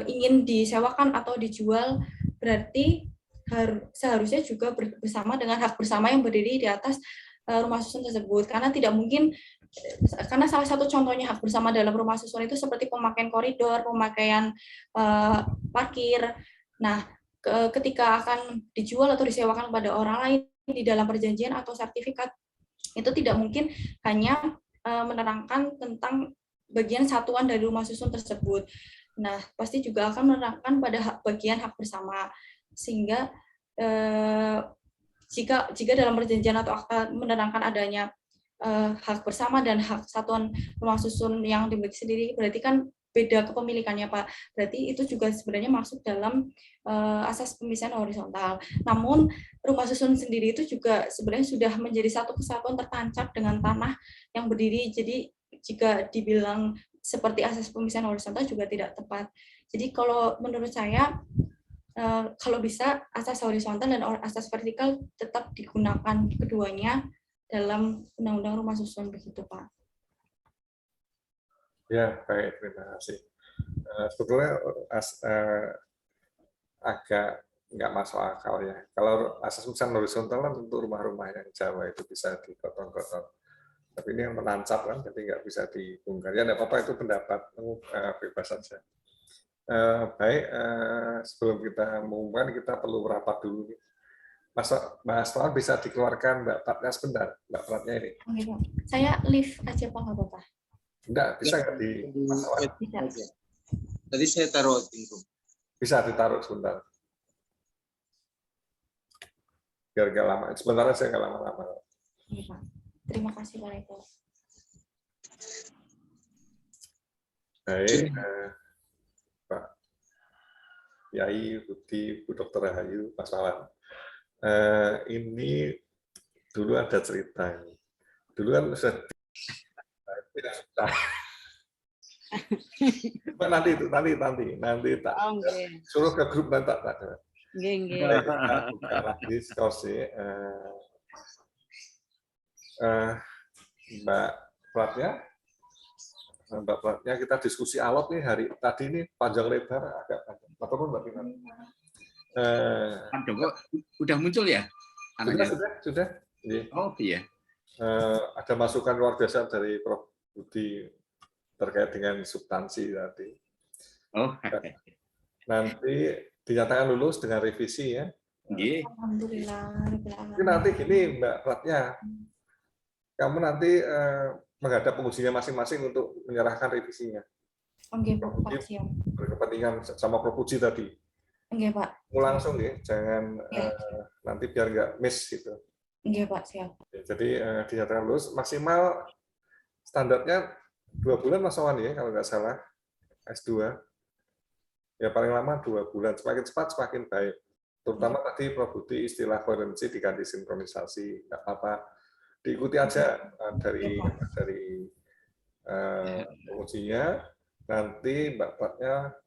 ingin disewakan atau dijual, berarti seharusnya juga bersama dengan hak bersama yang berdiri di atas rumah susun tersebut. Karena tidak mungkin, karena salah satu contohnya hak bersama dalam rumah susun itu seperti pemakaian koridor, pemakaian parkir. Nah, ketika akan dijual atau disewakan kepada orang lain di dalam perjanjian atau sertifikat, itu tidak mungkin hanya menerangkan tentang bagian satuan dari rumah susun tersebut. Nah, pasti juga akan menerangkan pada bagian hak bersama, sehingga jika dalam perjanjian atau akta menerangkan adanya hak bersama dan hak satuan rumah susun yang dimiliki sendiri, berarti kan beda kepemilikannya, Pak. Berarti itu juga sebenarnya masuk dalam asas pemisahan horizontal. Namun rumah susun sendiri itu juga sebenarnya sudah menjadi satu kesatuan tertancap dengan tanah yang berdiri. Jadi jika dibilang seperti asas pemisahan horizontal juga tidak tepat. Jadi kalau menurut saya, kalau bisa asas horizontal dan asas vertikal tetap digunakan keduanya dalam undang-undang rumah susun, begitu, Pak. Ya, baik, terima kasih. Sebetulnya agak nggak masuk akal ya. Kalau asas pemisahan horizontal kan untuk rumah-rumah yang Jawa itu bisa digotong-gotong. Tapi ini yang menancap kan, jadi nggak bisa dibongkar. Ya, nggak apa-apa, itu pendapat, bebas saja. Baik, sebelum kita mengumumkan, kita perlu rapat dulu. Mas Tuan bisa dikeluarkan Mbak Patnya sebentar, Mbak Patnya ini. Oke, Pak. Saya live aja, Pak, nggak apa-apa. Enggak, bisa nggak di masalah? Bisa. Tadi saya taruh itu. Bisa ditaruh sebentar. Biar nggak lama. Sebentar aja, nggak lama-lama. Oke, Pak. Terima kasih, Pak Rektor. Baik, Pak Yai, Budi, Bu Dr. Rahayu, Mas Wawan. Ini dulu ada cerita ini. Dulu kan sudah tidak sudah. Nanti tak suruh ke grup nanti tak. Kita buka lagi diskusi. Mbak Platnya kita diskusi alot nih hari tadi ini panjang lebar agak panjang. Ataupun Mbak Pinar. Pak Joko udah muncul ya? Anaknya? Sudah. Oh iya. Ada masukan luar biasa dari Prof. Budi terkait dengan substansi tadi. Oh. Nanti dinyatakan lulus dengan revisi ya. Alhamdulillah. Tapi nanti gini Mbak Platnya, kamu nanti menghadap pengujinya masing-masing untuk menyerahkan revisinya. Oke, Pak. Siap. Berkepentingan sama Prof. Puji tadi. Oke, Pak. Langsung ya, jangan nanti biar nggak miss gitu. Oke, Pak. Siap. Jadi dinyatakan lulus, maksimal standarnya 2 bulan Mas Wawan ya, kalau nggak salah, S2. Ya paling lama 2 bulan, semakin cepat semakin baik. Terutama tadi Prof. Budi istilah koherensi diganti sinkronisasi, nggak apa-apa. Diikuti aja dari pengujinya, nanti Mbak Patnya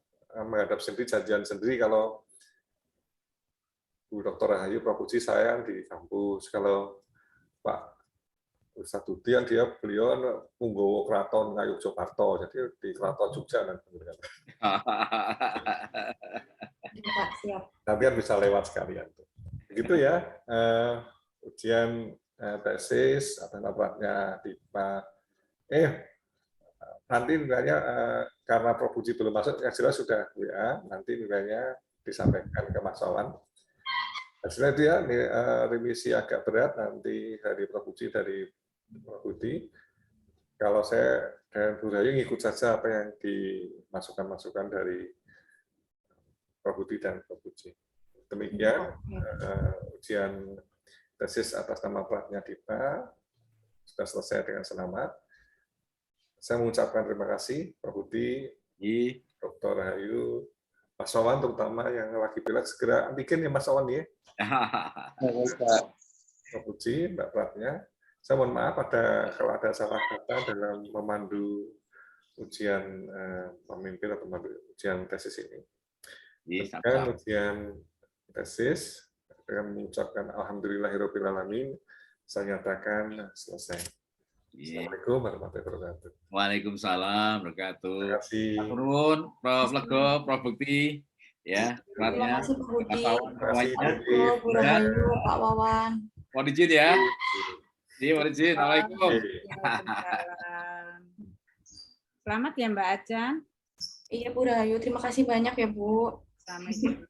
menghadap sendiri, janjian sendiri kalau Bu Dr. Rahayu, Prof. Puji saya di kampus, kalau Pak Ustadz Dudian beliau munggowo keraton Ngayogyakarta, jadi di keraton Jogja nanti. Pak, siap. Nanti kan bisa lewat sekalian. Begitu ya, ujian tesis atau napratnya di Pak. Nanti nilainya karena Prof. Puji belum masuk, yang jelas sudah ya. Nanti nilainya disampaikan ke Mas Wawan. Hasilnya itu ya, remisi agak berat nanti dari Prof. Puji, dari Prof. Budi. Kalau saya dan Bu Rahayu ngikut saja apa yang dimasukkan dari Prof. Budi dan Prof. Puji. Demikian ujian tesis atas nama Platnya Dita sudah selesai dengan selamat. Saya mengucapkan terima kasih Prof. Budi, Dr. Rahayu, Mas Wawan terutama yang lagi pilek segera antigen ya Mas Wawan ya. Prof. Puji, Mbak Platnya. Saya mohon maaf kalau ada salah kata dalam memandu ujian pemimpin atau ujian tesis ini. Iya, Ketika sama-sama. ujian tesis, dengan mengucapkan Alhamdulillahirabbil alamin, saya nyatakan selesai. Iya. Assalamualaikum warahmatullahi wabarakatuh. Waalaikumsalam Terima wabarakatuh. kasih. Matur nuwun, Prof. Lego, Prof. Bukti, ya, Terima perannya, kasih Pak Budi, kawan-kawan Terima kasih, semuanya. Budi. Bu Rahayu, Pak Wawan. Mohon izin ya. Iya, mohon izin. Assalamualaikum. Waalaikumsalam. Selamat ya Mbak Acan. Iya Bu Rahayu, terima kasih banyak ya Bu. Sampai jumpa.